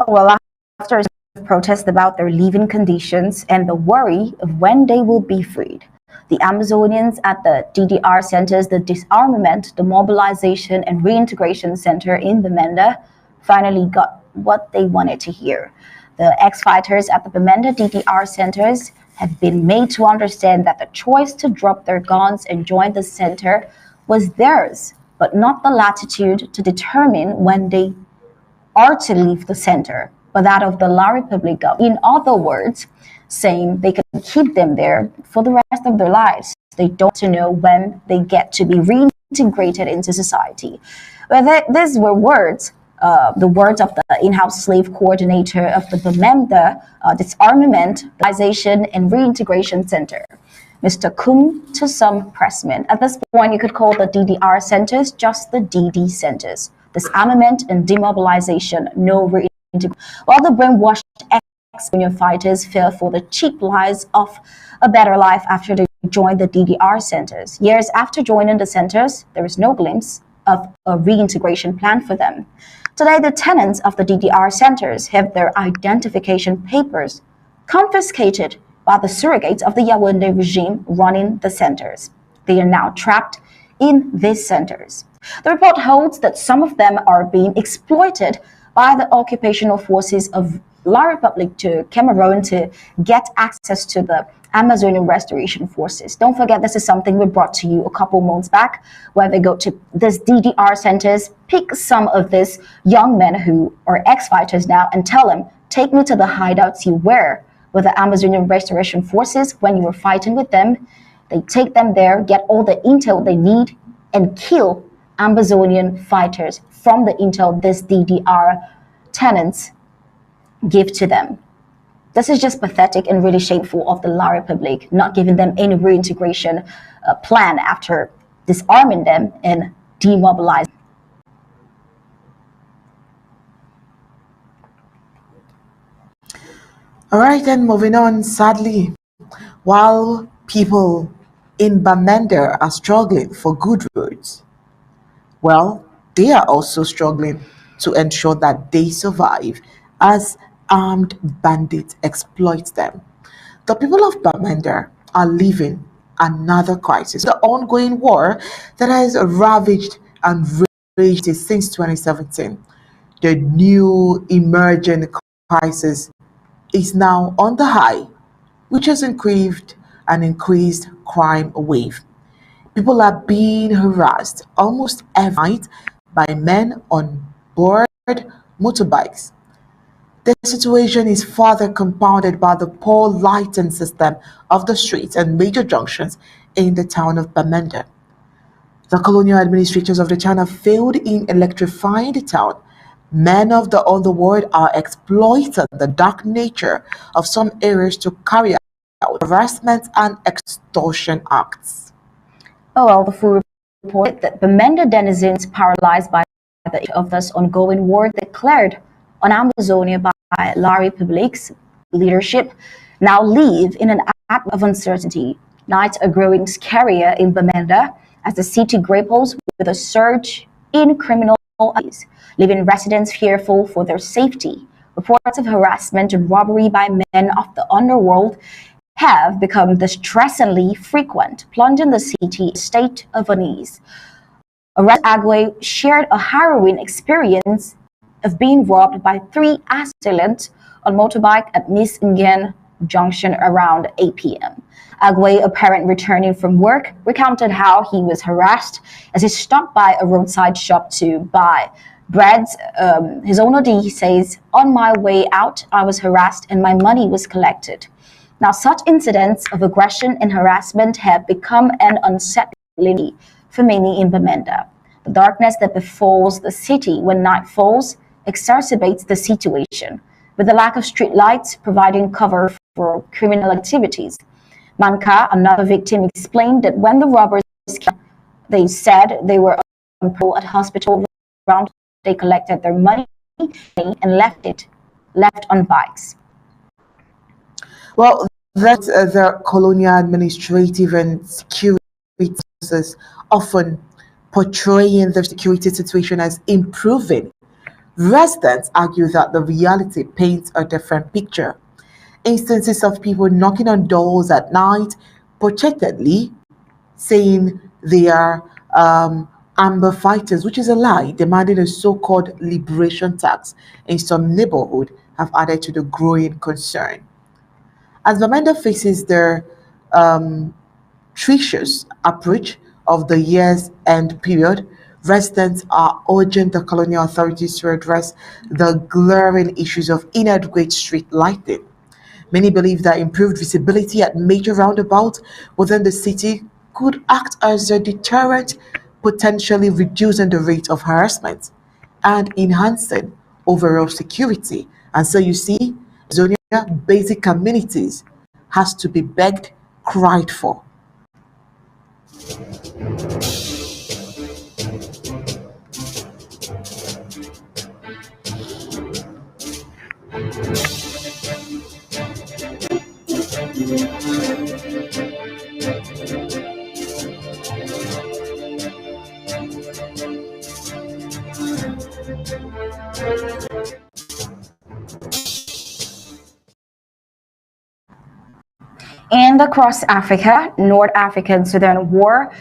Well, after protests about their living conditions and the worry of when they will be freed, the Amazonians at the DDR centers, the Disarmament, Demobilization, and Reintegration Center in Bamenda, finally got what they wanted to hear. The ex-fighters at the Bamenda DDR centers have been made to understand that the choice to drop their guns and join the center was theirs, but not the latitude to determine when they are to leave the center, but that of the La Republic government. In other words, saying they can keep them there for the rest of their lives. They don't know when they get to be reintegrated into society. Well, these were words, the words of the in-house slave coordinator of the Bamenda Disarmament, Mobilization, and Reintegration Center, Mr. Kum Tusum Pressman. At this point, you could call the DDR centers just the DD centers. Disarmament and demobilization, no reintegration. While the brainwashed ex-union fighters fell for the cheap lies of a better life after they joined the DDR centers. Years after joining the centers, there is no glimpse of a reintegration plan for them. Today, the tenants of the DDR centers have their identification papers confiscated by the surrogates of the Yaoundé regime running the centers. They are now trapped in these centers. The report holds that some of them are being exploited by the occupational forces of La Republic to Cameroon to get access to the Amazonian Restoration Forces. Don't forget, this is something we brought to you a couple months back, where they go to these DDR centers, pick some of these young men who are ex-fighters now, and tell them, take me to the hideouts you were with the Amazonian Restoration Forces when you were fighting with them. They take them there, get all the intel they need, and kill Amazonian fighters from the intel these DDR tenants give to them. This is just pathetic and really shameful of the La Republic, not giving them any reintegration plan after disarming them and demobilizing. All right, then moving on. Sadly, while people in Bamenda are struggling for good roads, well, they are also struggling to ensure that they survive as armed bandits exploit them. The people of Bamenda are living another crisis, the ongoing war that has ravaged and raged since 2017. The new emerging crisis is now on the high, which has increased crime wave. People are being harassed almost every night by men on board motorbikes. The situation is further compounded by the poor lighting system of the streets and major junctions in the town of Bamenda. The colonial administrators of the town have failed in electrifying the town. Men of the underworld are exploiting the dark nature of some areas to carry out harassment and extortion acts. Oh well, the full report that Bamenda denizens paralyzed by the of this ongoing war declared on Amazonia by La Republic's leadership now live in an atmosphere of uncertainty. Nights are growing scarier in Bamenda as the city grapples with a surge in criminal activities, leaving residents fearful for their safety. Reports of harassment and robbery by men of the underworld have become distressingly frequent, plunging the city in a state of unease. Arrest Agwe shared a harrowing experience of being robbed by three assailants on motorbike at Miss Nguyen Junction around 8 p.m. Agwe, a parent returning from work, recounted how he was harassed as he stopped by a roadside shop to buy bread. His owner D says, on my way out, I was harassed and my money was collected. Now, such incidents of aggression and harassment have become an unsettling for many in Bamenda. The darkness that befalls the city when night falls exacerbates the situation, with the lack of street lights providing cover for criminal activities. Manka, another victim, explained that when the robbers came, they said they were on parole at hospital around. They collected their money and left on bikes. Well, that the colonial administrative and security forces often portraying the security situation as improving. Residents argue that the reality paints a different picture. Instances of people knocking on doors at night, protectedly saying they are amber fighters, which is a lie, demanding a so-called liberation tax in some neighborhood, have added to the growing concern. As Bamenda faces their treacherous approach of the year's end period, residents are urging the colonial authorities to address the glaring issues of inadequate street lighting. Many believe that improved visibility at major roundabouts within the city could act as a deterrent, potentially reducing the rate of harassment and enhancing overall security. And so you see, Zonia basic amenities has to be begged, cried for. And across Africa, North African Sudan War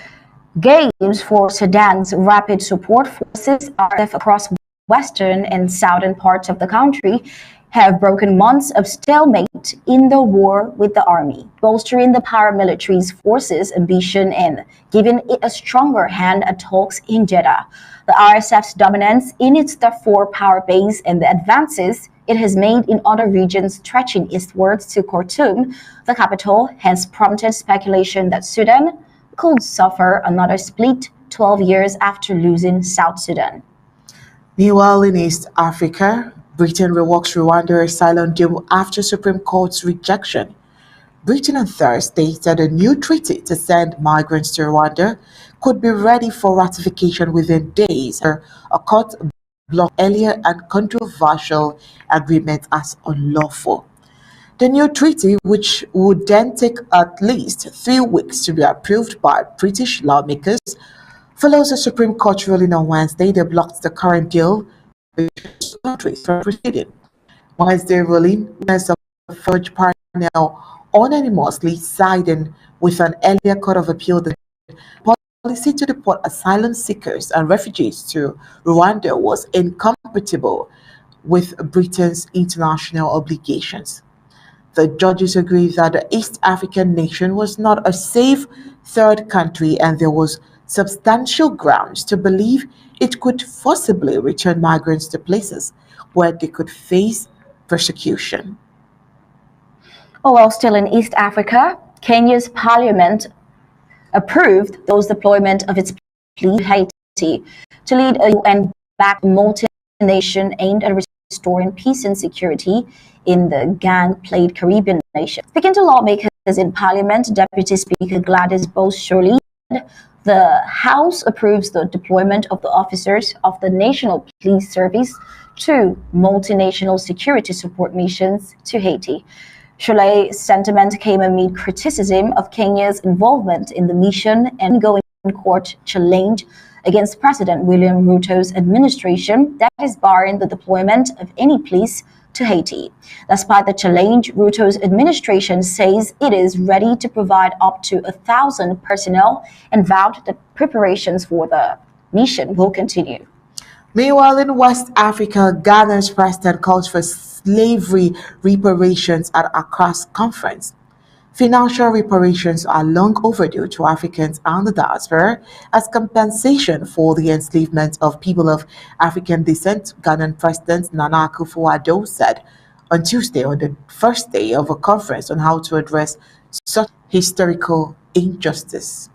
games for Sudan's Rapid Support Forces RSF across western and southern parts of the country have broken months of stalemate in the war with the army, bolstering the paramilitary's forces' ambition and giving it a stronger hand at talks in Jeddah. The RSF's dominance in its Darfur power base and the advances it has made in other regions stretching eastwards to Khartoum, the capital, has prompted speculation that Sudan could suffer another split 12 years after losing South Sudan. Meanwhile, in East Africa, Britain revokes Rwanda asylum deal after Supreme Court's rejection. Britain on Thursday said a new treaty to send migrants to Rwanda could be ready for ratification within days after a court blocked earlier and controversial agreement as unlawful. The new treaty, which would then take at least 3 weeks to be approved by British lawmakers, follows a Supreme Court ruling on Wednesday that blocked the current deal between two countries from proceeding. Wednesday ruling, members of the Fudge panel unanimously siding with an earlier Court of Appeal that policy to deport asylum seekers and refugees to Rwanda was incompatible with Britain's international obligations. The judges agreed that the East African nation was not a safe third country and there was substantial grounds to believe it could forcibly return migrants to places where they could face persecution. Oh, well, still in East Africa, Kenya's parliament approved those deployment of its plea to Haiti to lead a UN-backed multi-nation aimed at restoring peace and security in the gang-plagued Caribbean nation. Speaking to lawmakers in Parliament, Deputy Speaker Gladys Bowles-Shirley said the House approves the deployment of the officers of the National Police Service to multinational security support missions to Haiti. Shirley's sentiment came amid criticism of Kenya's involvement in the mission and going court challenge against President William Ruto's administration that is barring the deployment of any police to Haiti. Despite the challenge, Ruto's administration says it is ready to provide up to 1,000 personnel and vowed that preparations for the mission will continue. Meanwhile, in West Africa, Ghana's president calls for slavery reparations at Accra's conference. Financial reparations are long overdue to Africans and the diaspora as compensation for the enslavement of people of African descent, Ghanaian President Nana Akufo-Addo said on Tuesday on the first day of a conference on how to address such historical injustice.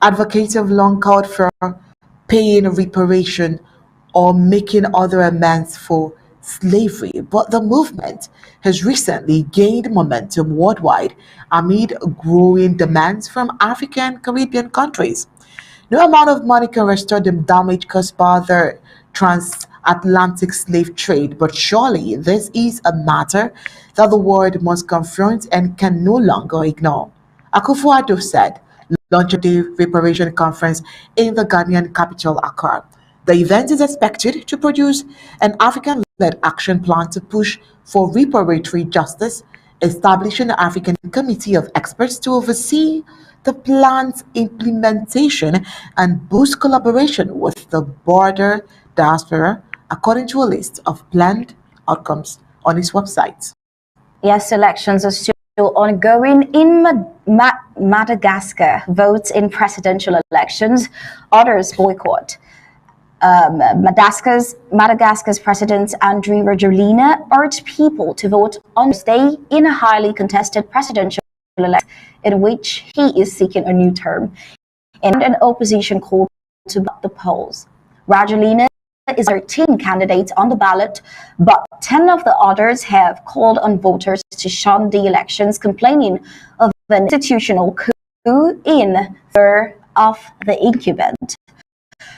Advocates have long called for paying reparation or making other amends for slavery, but the movement has recently gained momentum worldwide amid growing demands from African Caribbean countries. No amount of money can restore the damage caused by the transatlantic slave trade, but surely this is a matter that the world must confront and can no longer ignore. Akufo-Addo said, launching the reparation conference in the Ghanaian capital, Accra. The event is expected to produce an African-led action plan to push for reparatory justice, establishing an African committee of experts to oversee the plan's implementation and boost collaboration with the broader diaspora, according to a list of planned outcomes on its website. Yes, elections are still ongoing in Madagascar. Votes in presidential elections, others boycott. Madagascar's President Andry Rajoelina urged people to vote on Thursday in a highly contested presidential election in which he is seeking a new term, and an opposition called to block the polls. Rajoelina is 13 candidates on the ballot, but 10 of the others have called on voters to shun the elections, complaining of an institutional coup in favor of the incumbent.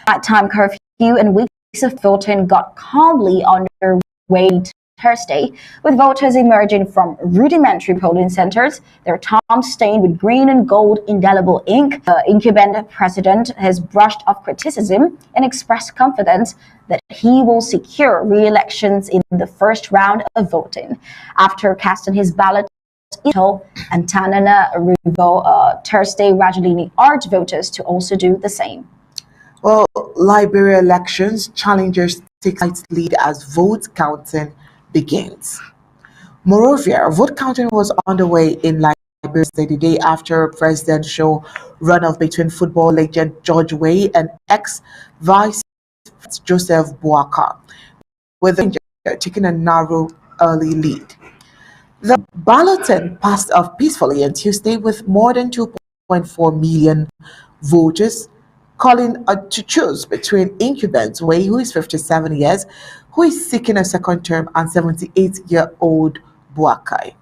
Nighttime curfew and weeks of voting got calmly underway Thursday, with voters emerging from rudimentary polling centers, their palms stained with green and gold indelible ink. The incumbent president has brushed off criticism and expressed confidence that he will secure re-elections in the first round of voting. After casting his ballot Israel and Tanana Revo Thursday, gradually urged voters to also do the same. Well, Liberia elections, challengers take slight lead as vote counting begins. Moreover, vote counting was underway in Liberia the day after a presidential runoff between football legend George Weah and ex-vice president Joseph Boakai, with the challenger taking a narrow early lead. The balloting passed off peacefully on Tuesday with more than 2.4 million voters calling to choose between incumbent Wei, who is 57 years, who is seeking a second term, and 78-year-old Buakai.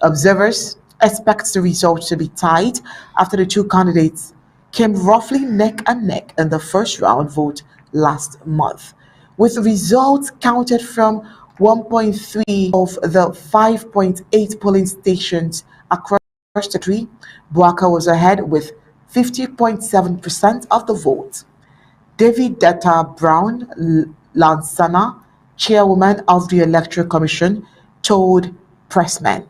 Observers expect the results to be tight after the two candidates came roughly neck and neck in the first round vote last month, with results counted from 1.3 of the 5.8 polling stations across the country. Buaka was ahead with 50.7% of the vote. David Detta Brown Lansana, chairwoman of the Electoral Commission, told pressmen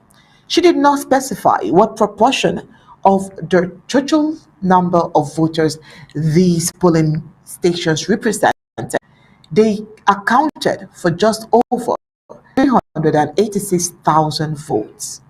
she did not specify what proportion of the total number of voters these polling stations represented. They accounted for just over 386,000 votes.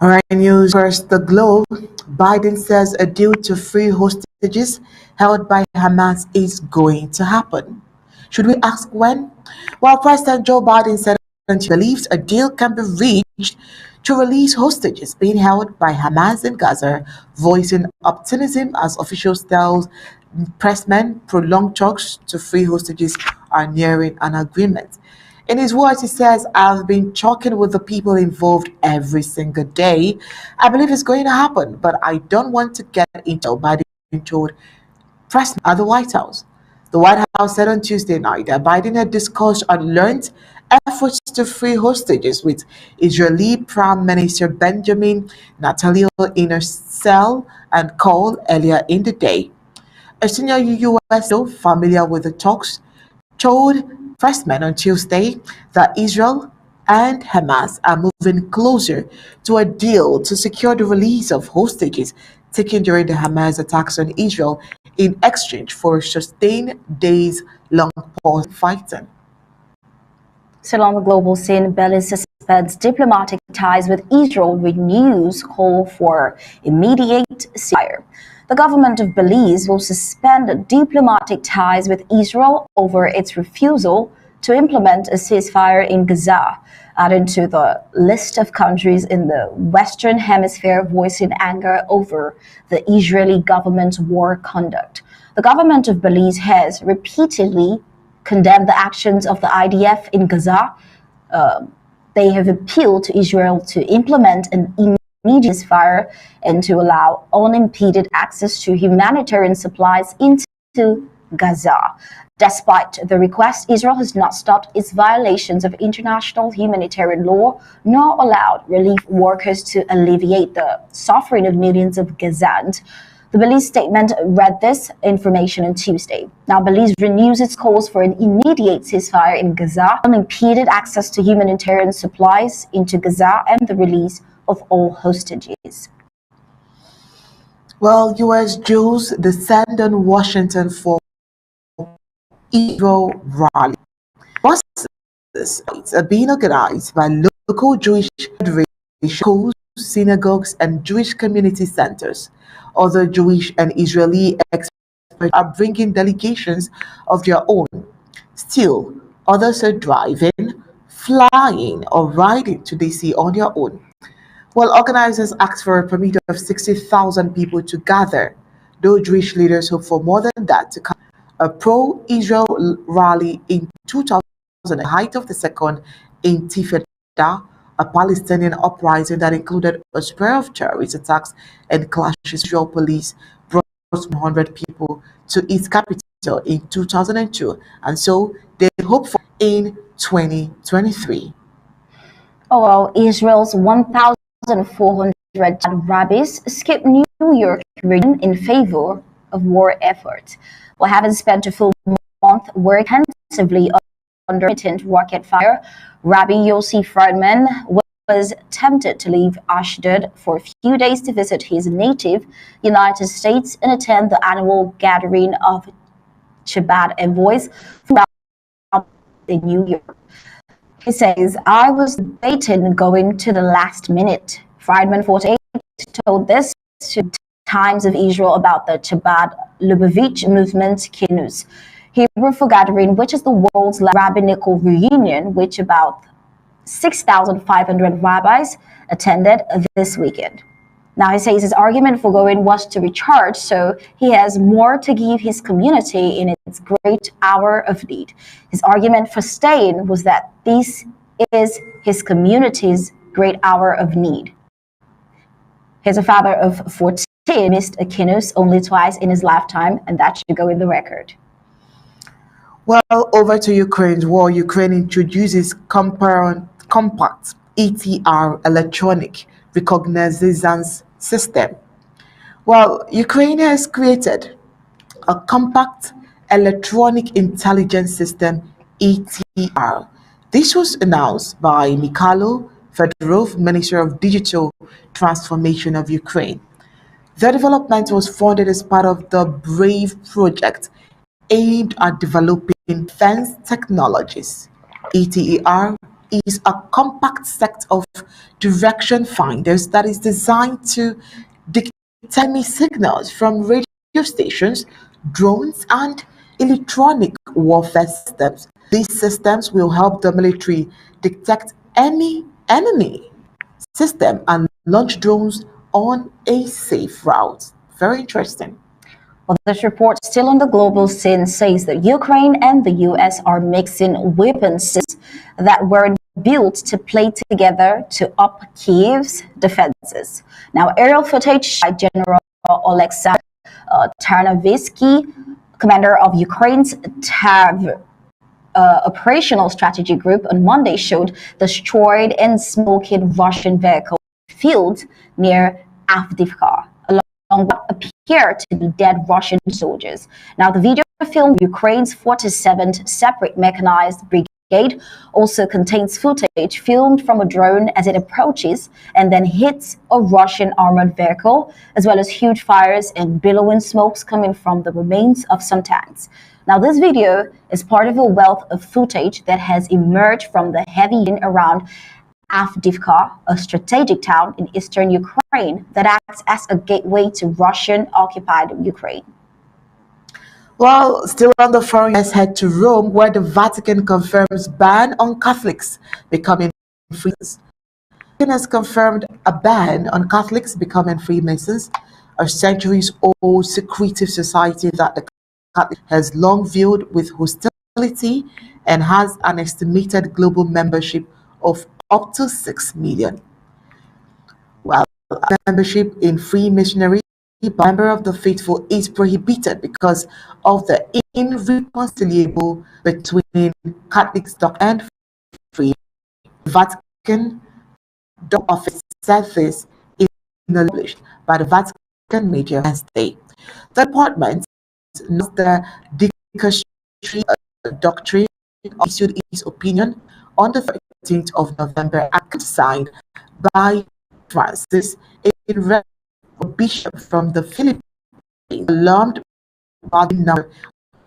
All right, news first. The Globe. Biden says a deal to free hostages held by Hamas is going to happen. Should we ask when? Well, President Joe Biden said he believes a deal can be reached to release hostages being held by Hamas in Gaza, voicing optimism as officials tell pressmen prolonged talks to free hostages are nearing an agreement. In his words, he says, I've been talking with the people involved every single day. I believe it's going to happen, but I don't want to get into it. Biden told press at the White House. The White House said on Tuesday night that Biden had discussed unlearned efforts to free hostages with Israeli Prime Minister Benjamin Netanyahu in a cell and call earlier in the day. A senior U.S. familiar with the talks told pressmen on Tuesday that Israel and Hamas are moving closer to a deal to secure the release of hostages taken during the Hamas attacks on Israel in exchange for a sustained days-long pause in fighting. Still on the global scene, Belize suspends diplomatic ties with Israel, renews call for immediate ceasefire. The government of Belize will suspend diplomatic ties with Israel over its refusal to implement a ceasefire in Gaza, adding to the list of countries in the Western Hemisphere voicing anger over the Israeli government's war conduct. The government of Belize has repeatedly condemned the actions of the ADF in Gaza. They have appealed to Israel to implement an immediate ceasefire and to allow unimpeded access to humanitarian supplies into Gaza. Despite the request, Israel has not stopped its violations of international humanitarian law, nor allowed relief workers to alleviate the suffering of millions of Gazans. The Belize statement read this information on Tuesday. Now, Belize renews its calls for an immediate ceasefire in Gaza, unimpeded access to humanitarian supplies into Gaza, and the release of all hostages. Well, U.S. Jews descend on Washington for Israel rally. Buses are being organized by local Jewish federations, schools, synagogues, and Jewish community centers. Other Jewish and Israeli experts are bringing delegations of their own. Still, others are driving flying or riding to DC on your own. Well, organizers asked for a permit of 60,000 people to gather, though Jewish leaders hope for more than that to come. A pro-Israel rally in 2000, the height of the second Intifada, a Palestinian uprising that included a spur of terrorist attacks and clashes with Israel police, brought 100 people to its capital in 2002, and so they hope for in 2023. Oh, well, Israel's 1,400 rabbis skipped New York region in favor of war efforts. Well, having spent a full month working intensively under intermittent rocket fire, Rabbi Yossi Friedman was tempted to leave Ashdod for a few days to visit his native United States and attend the annual gathering of Shabbat envoys from in New York. He says, I was debating going to the last minute. Friedman, 48, told this to Times of Israel about the Chabad Lubavitch movement Kinus, Hebrew for gathering, which is the world's rabbinical reunion, which about 6,500 rabbis attended this weekend. Now, he says his argument for going was to recharge, so he has more to give his community in its great hour of need. His argument for staying was that this is his community's great hour of need. He's a father of 14, missed a kinus only twice in his lifetime, and that should go in the record. Well, over to Ukraine's war. Ukraine introduces compact ETR electronic reconnaissance system. Well, Ukraine has created a compact electronic intelligence system, ETR. This was announced by Mikhailo Fedorov, Minister of Digital Transformation of Ukraine. The development was funded as part of the BRAVE project aimed at developing defense technologies. ETER is a compact set of direction finders that is designed to detect enemy signals from radio stations, drones, and electronic warfare systems. These systems will help the military detect any enemy system and launch drones on a safe route. Very interesting. Well, this report, still on the global scene, says that Ukraine and the U.S. are mixing weapons that were built to play together to up Kiev's defenses. Now, aerial footage by General Oleksandr Tarnavsky, commander of Ukraine's TAV operational strategy group, on Monday showed destroyed and smoking Russian vehicle field near Avdiivka, along what appear to be dead Russian soldiers. Now, the video film Ukraine's 47th Separate Mechanized Brigade also contains footage filmed from a drone as it approaches and then hits a Russian armored vehicle, as well as huge fires and billowing smokes coming from the remains of some tanks. Now, this video is part of a wealth of footage that has emerged from the heavy in around Avdiivka, a strategic town in eastern Ukraine that acts as a gateway to Russian-occupied Ukraine. Well, still on the foreign, let's head to Rome, where the Vatican confirms ban on Catholics becoming Freemasons. The Vatican has confirmed a ban on Catholics becoming Freemasons, a centuries-old secretive society that the Catholic has long viewed with hostility and has an estimated global membership of up to 6 million. While membership in Freemasonry by member of the faithful is prohibited because of the irreconcilable between Catholic stock and free. The Vatican office said this is published by the Vatican Media Wednesday. The department notes the Dicastery Doctrine issued its opinion on the 13th of November and signed by Francis, a bishop from the Philippines, alarmed by the number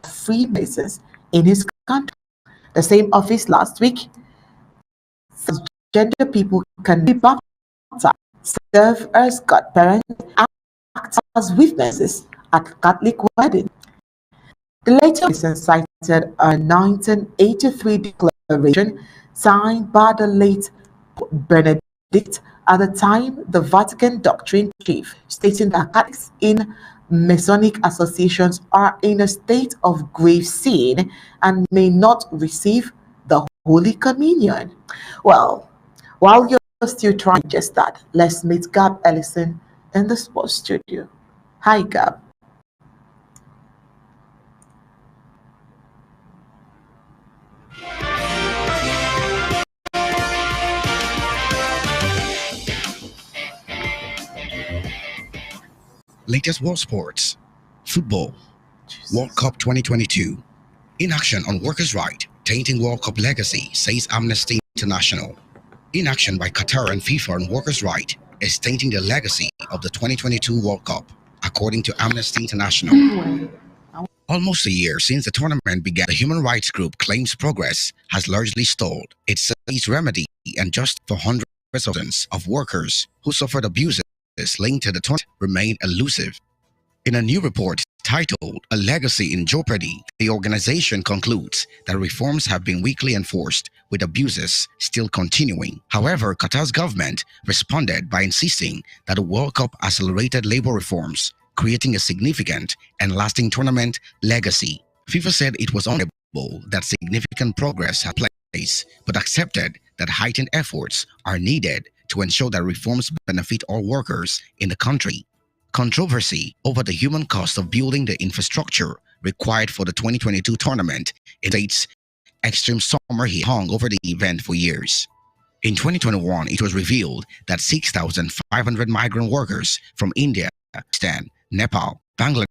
of Freemasons in his country. The same office last week says gender people can be baptized, serve as godparents, and act as witnesses at Catholic weddings. The later cited a 1983 declaration declaration signed by the late Benedict, at the time the Vatican doctrine chief, stating that Catholics in Masonic associations are in a state of grave sin and may not receive the Holy Communion. Well, while you're still trying just that, let's meet Gab Ellison in the sports studio. Hi, Gab. Latest world sports. Football. World Cup 2022. Inaction on workers' right, tainting World Cup legacy, says Amnesty International. Inaction by Qatar and FIFA on workers' right is tainting the legacy of the 2022 World Cup, according to Amnesty International. Almost a year since the tournament began, the human rights group claims progress has largely stalled. It says remedy and justice for hundreds of thousands of workers who suffered abuses linked to the tournament remain elusive. In a new report titled A Legacy in Jeopardy, the organization concludes that reforms have been weakly enforced, with abuses still continuing. However, Qatar's government responded by insisting that the World Cup accelerated labor reforms, creating a significant and lasting tournament legacy. FIFA said it was unable that significant progress had taken place, but accepted that heightened efforts are needed to ensure that reforms benefit all workers in the country. Controversy over the human cost of building the infrastructure required for the 2022 tournament in states extreme summer heat hung over the event for years. In 2021, it was revealed that 6,500 migrant workers from India, Pakistan, Nepal, Bangladesh,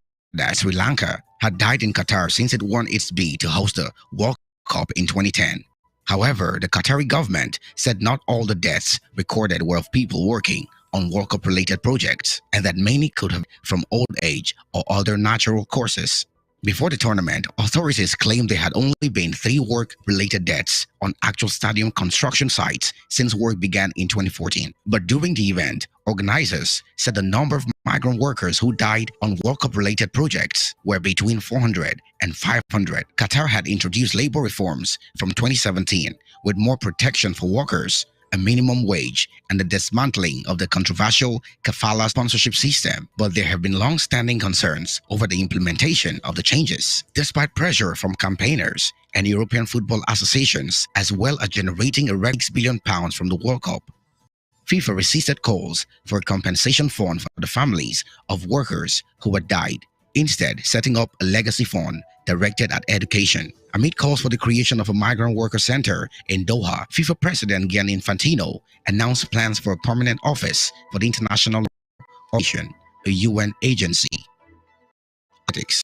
Sri Lanka had died in Qatar since it won its bid to host the World Cup in 2010. However, the Qatari government said not all the deaths recorded were of people working on World Cup related projects, and that many could have from old age or other natural causes. Before the tournament, authorities claimed there had only been 3 work-related deaths on actual stadium construction sites since work began in 2014. But during the event, organizers said the number of migrant workers who died on World Cup-related projects were between 400 and 500. Qatar had introduced labor reforms from 2017 with more protection for workers, a minimum wage, and the dismantling of the controversial kafala sponsorship system, but there have been long-standing concerns over the implementation of the changes. Despite pressure from campaigners and European football associations, as well as generating a record £6 billion from the World Cup, FIFA resisted calls for a compensation fund for the families of workers who had died, instead setting up a legacy fund directed at education. Amid calls for the creation of a migrant worker center in Doha, FIFA President Gianni Infantino announced plans for a permanent office for the International Organization, a UN agency. Athletics.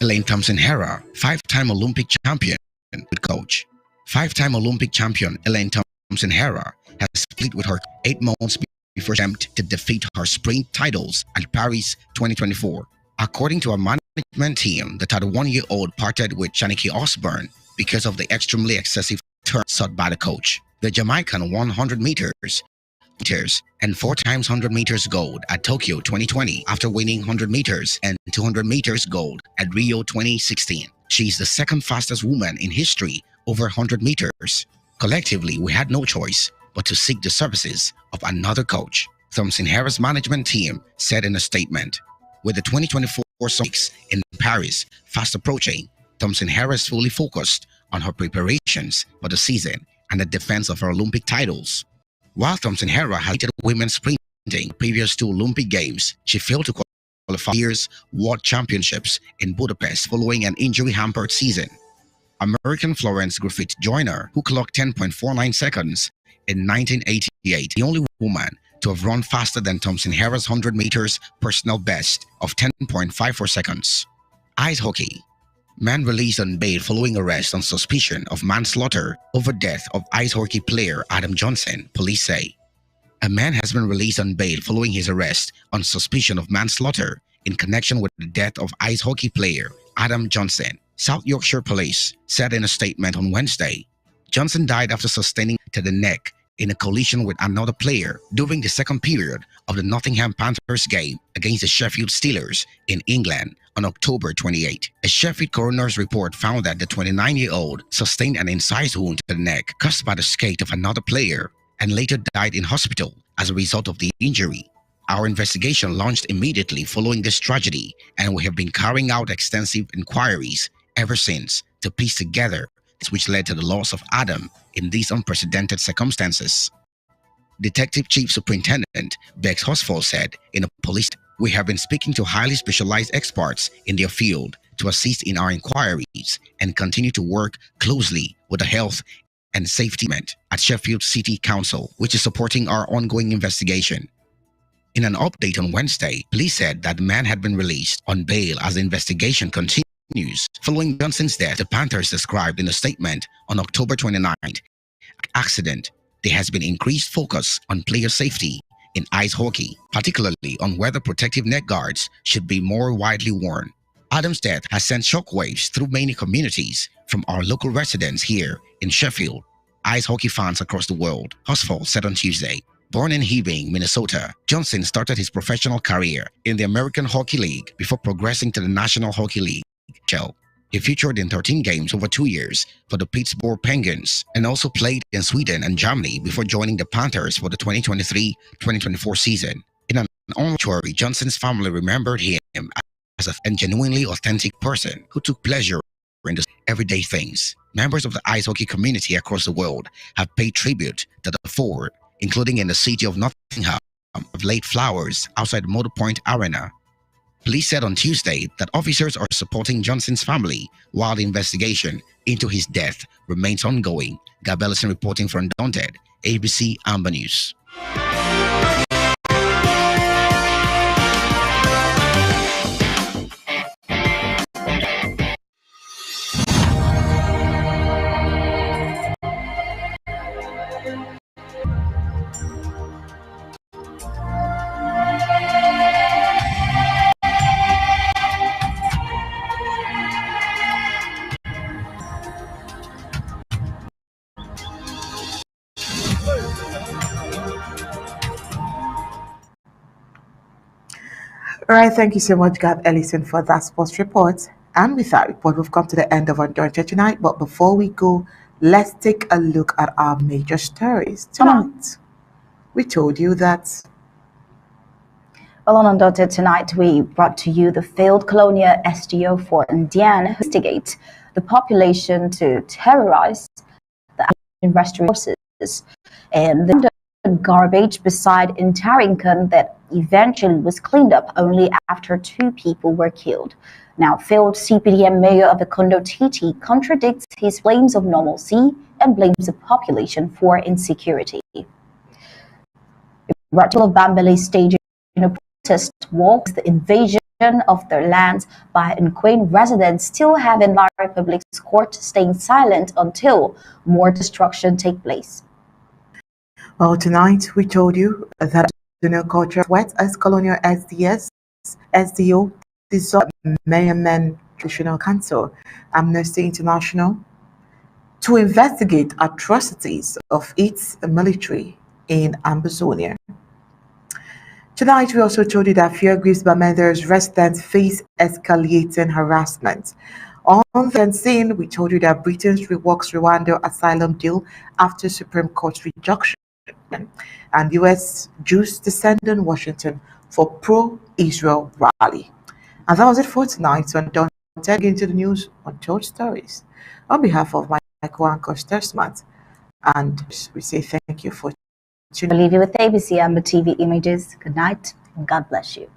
Elaine Thompson-Herah, 5-time Olympic champion with coach. 5-time Olympic champion Elaine Thompson-Herah has split with her 8 months before she attempted to defeat her sprint titles at Paris 2024. According to a management team, the 31-year-old parted with Shaniki Osborne because of the extremely excessive turn sought by the coach. The Jamaican won 100 meters and 4 times 100 meters gold at Tokyo 2020 after winning 100 meters and 200 meters gold at Rio 2016. She is the second fastest woman in history over 100 meters. Collectively, we had no choice but to seek the services of another coach, Thompson-Herah's management team said in a statement. With the 2024 Olympics in Paris fast approaching, Thompson-Herah is fully focused on her preparations for the season and the defense of her Olympic titles. While Thompson-Herah had leaded women's sprinting previous 2 Olympic Games, she failed to qualify for year's World Championships in Budapest following an injury-hampered season. American Florence Griffith Joyner, who clocked 10.49 seconds in 1988, the only woman to have run faster than Thompson-Herah's 100 meters personal best of 10.54 seconds. Ice hockey. Man released on bail following arrest on suspicion of manslaughter over death of ice hockey player Adam Johnson, police say. A man has been released on bail following his arrest on suspicion of manslaughter in connection with the death of ice hockey player Adam Johnson, South Yorkshire Police said in a statement on Wednesday. Johnson died after sustaining to the neck in a collision with another player during the second period of the Nottingham Panthers game against the Sheffield Steelers in England on October 28. A Sheffield coroner's report found that the 29-year-old sustained an incised wound to the neck caused by the skate of another player and later died in hospital as a result of the injury. Our investigation launched immediately following this tragedy, and we have been carrying out extensive inquiries ever since to piece together which led to the loss of Adam in these unprecedented circumstances. Detective Chief Superintendent Bex Hosford said in a police, "We have been speaking to highly specialized experts in their field to assist in our inquiries and continue to work closely with the Health and Safety Department at Sheffield City Council, which is supporting our ongoing investigation." In an update on Wednesday, police said that the man had been released on bail as the investigation continues. Following Johnson's death, the Panthers described in a statement on October 29th, accident, there has been increased focus on player safety in ice hockey, particularly on whether protective neck guards should be more widely worn. Adam's death has sent shockwaves through many communities, from our local residents here in Sheffield, ice hockey fans across the world, Hosford said on Tuesday. Born in Hibbing, Minnesota, Johnson started his professional career in the American Hockey League before progressing to the National Hockey League. He featured in 13 games over 2 years for the Pittsburgh Penguins and also played in Sweden and Germany before joining the Panthers for the 2023-2024 season. In an obituary, Johnson's family remembered him as a genuinely authentic person who took pleasure in the everyday things. Members of the ice hockey community across the world have paid tribute to the forward, including in the city of Nottingham, have laid flowers outside Motor Point Arena. Police said on Tuesday that officers are supporting Johnson's family while the investigation into his death remains ongoing. Gab Ellison reporting for Undaunted, ABC Amber News. All right, thank you so much, Gab Ellison, for that sports report. And with that report, we've come to the end of our Undaunted tonight. But before we go, let's take a look at our major stories tonight. We told you that. Well, on Undaunted tonight, we brought to you the failed colonial SDO for Indian who instigate the population to terrorize the restoration forces, and the garbage beside in Tarinkan that eventually was cleaned up only after 2 people were killed. Now, failed CPDM mayor of Kondo Titi contradicts his claims of normalcy and blames the population for insecurity. Rattle of Bambil staging a protest walks the invasion of their lands by Nquain residents still have in Lara Republic's court staying silent until more destruction take place. Well, tonight we told you that the culture wet as colonial SDO dissolved Mayaman Traditional Council, Amnesty International, to investigate atrocities of its military in Amazonia. Tonight we also told you that fear grieves Bamenda's residents face escalating harassment. On the scene, we told you that Britain reworks Rwanda asylum deal after Supreme Court rejection, and US Jews descend on Washington for pro-Israel rally. And that was it for tonight. So don't get into the news Untold Stories. On behalf of my co-anchor Stersmart, and we say thank you for tuning in. I'll leave you with ABC Amber TV Images. Good night and God bless you.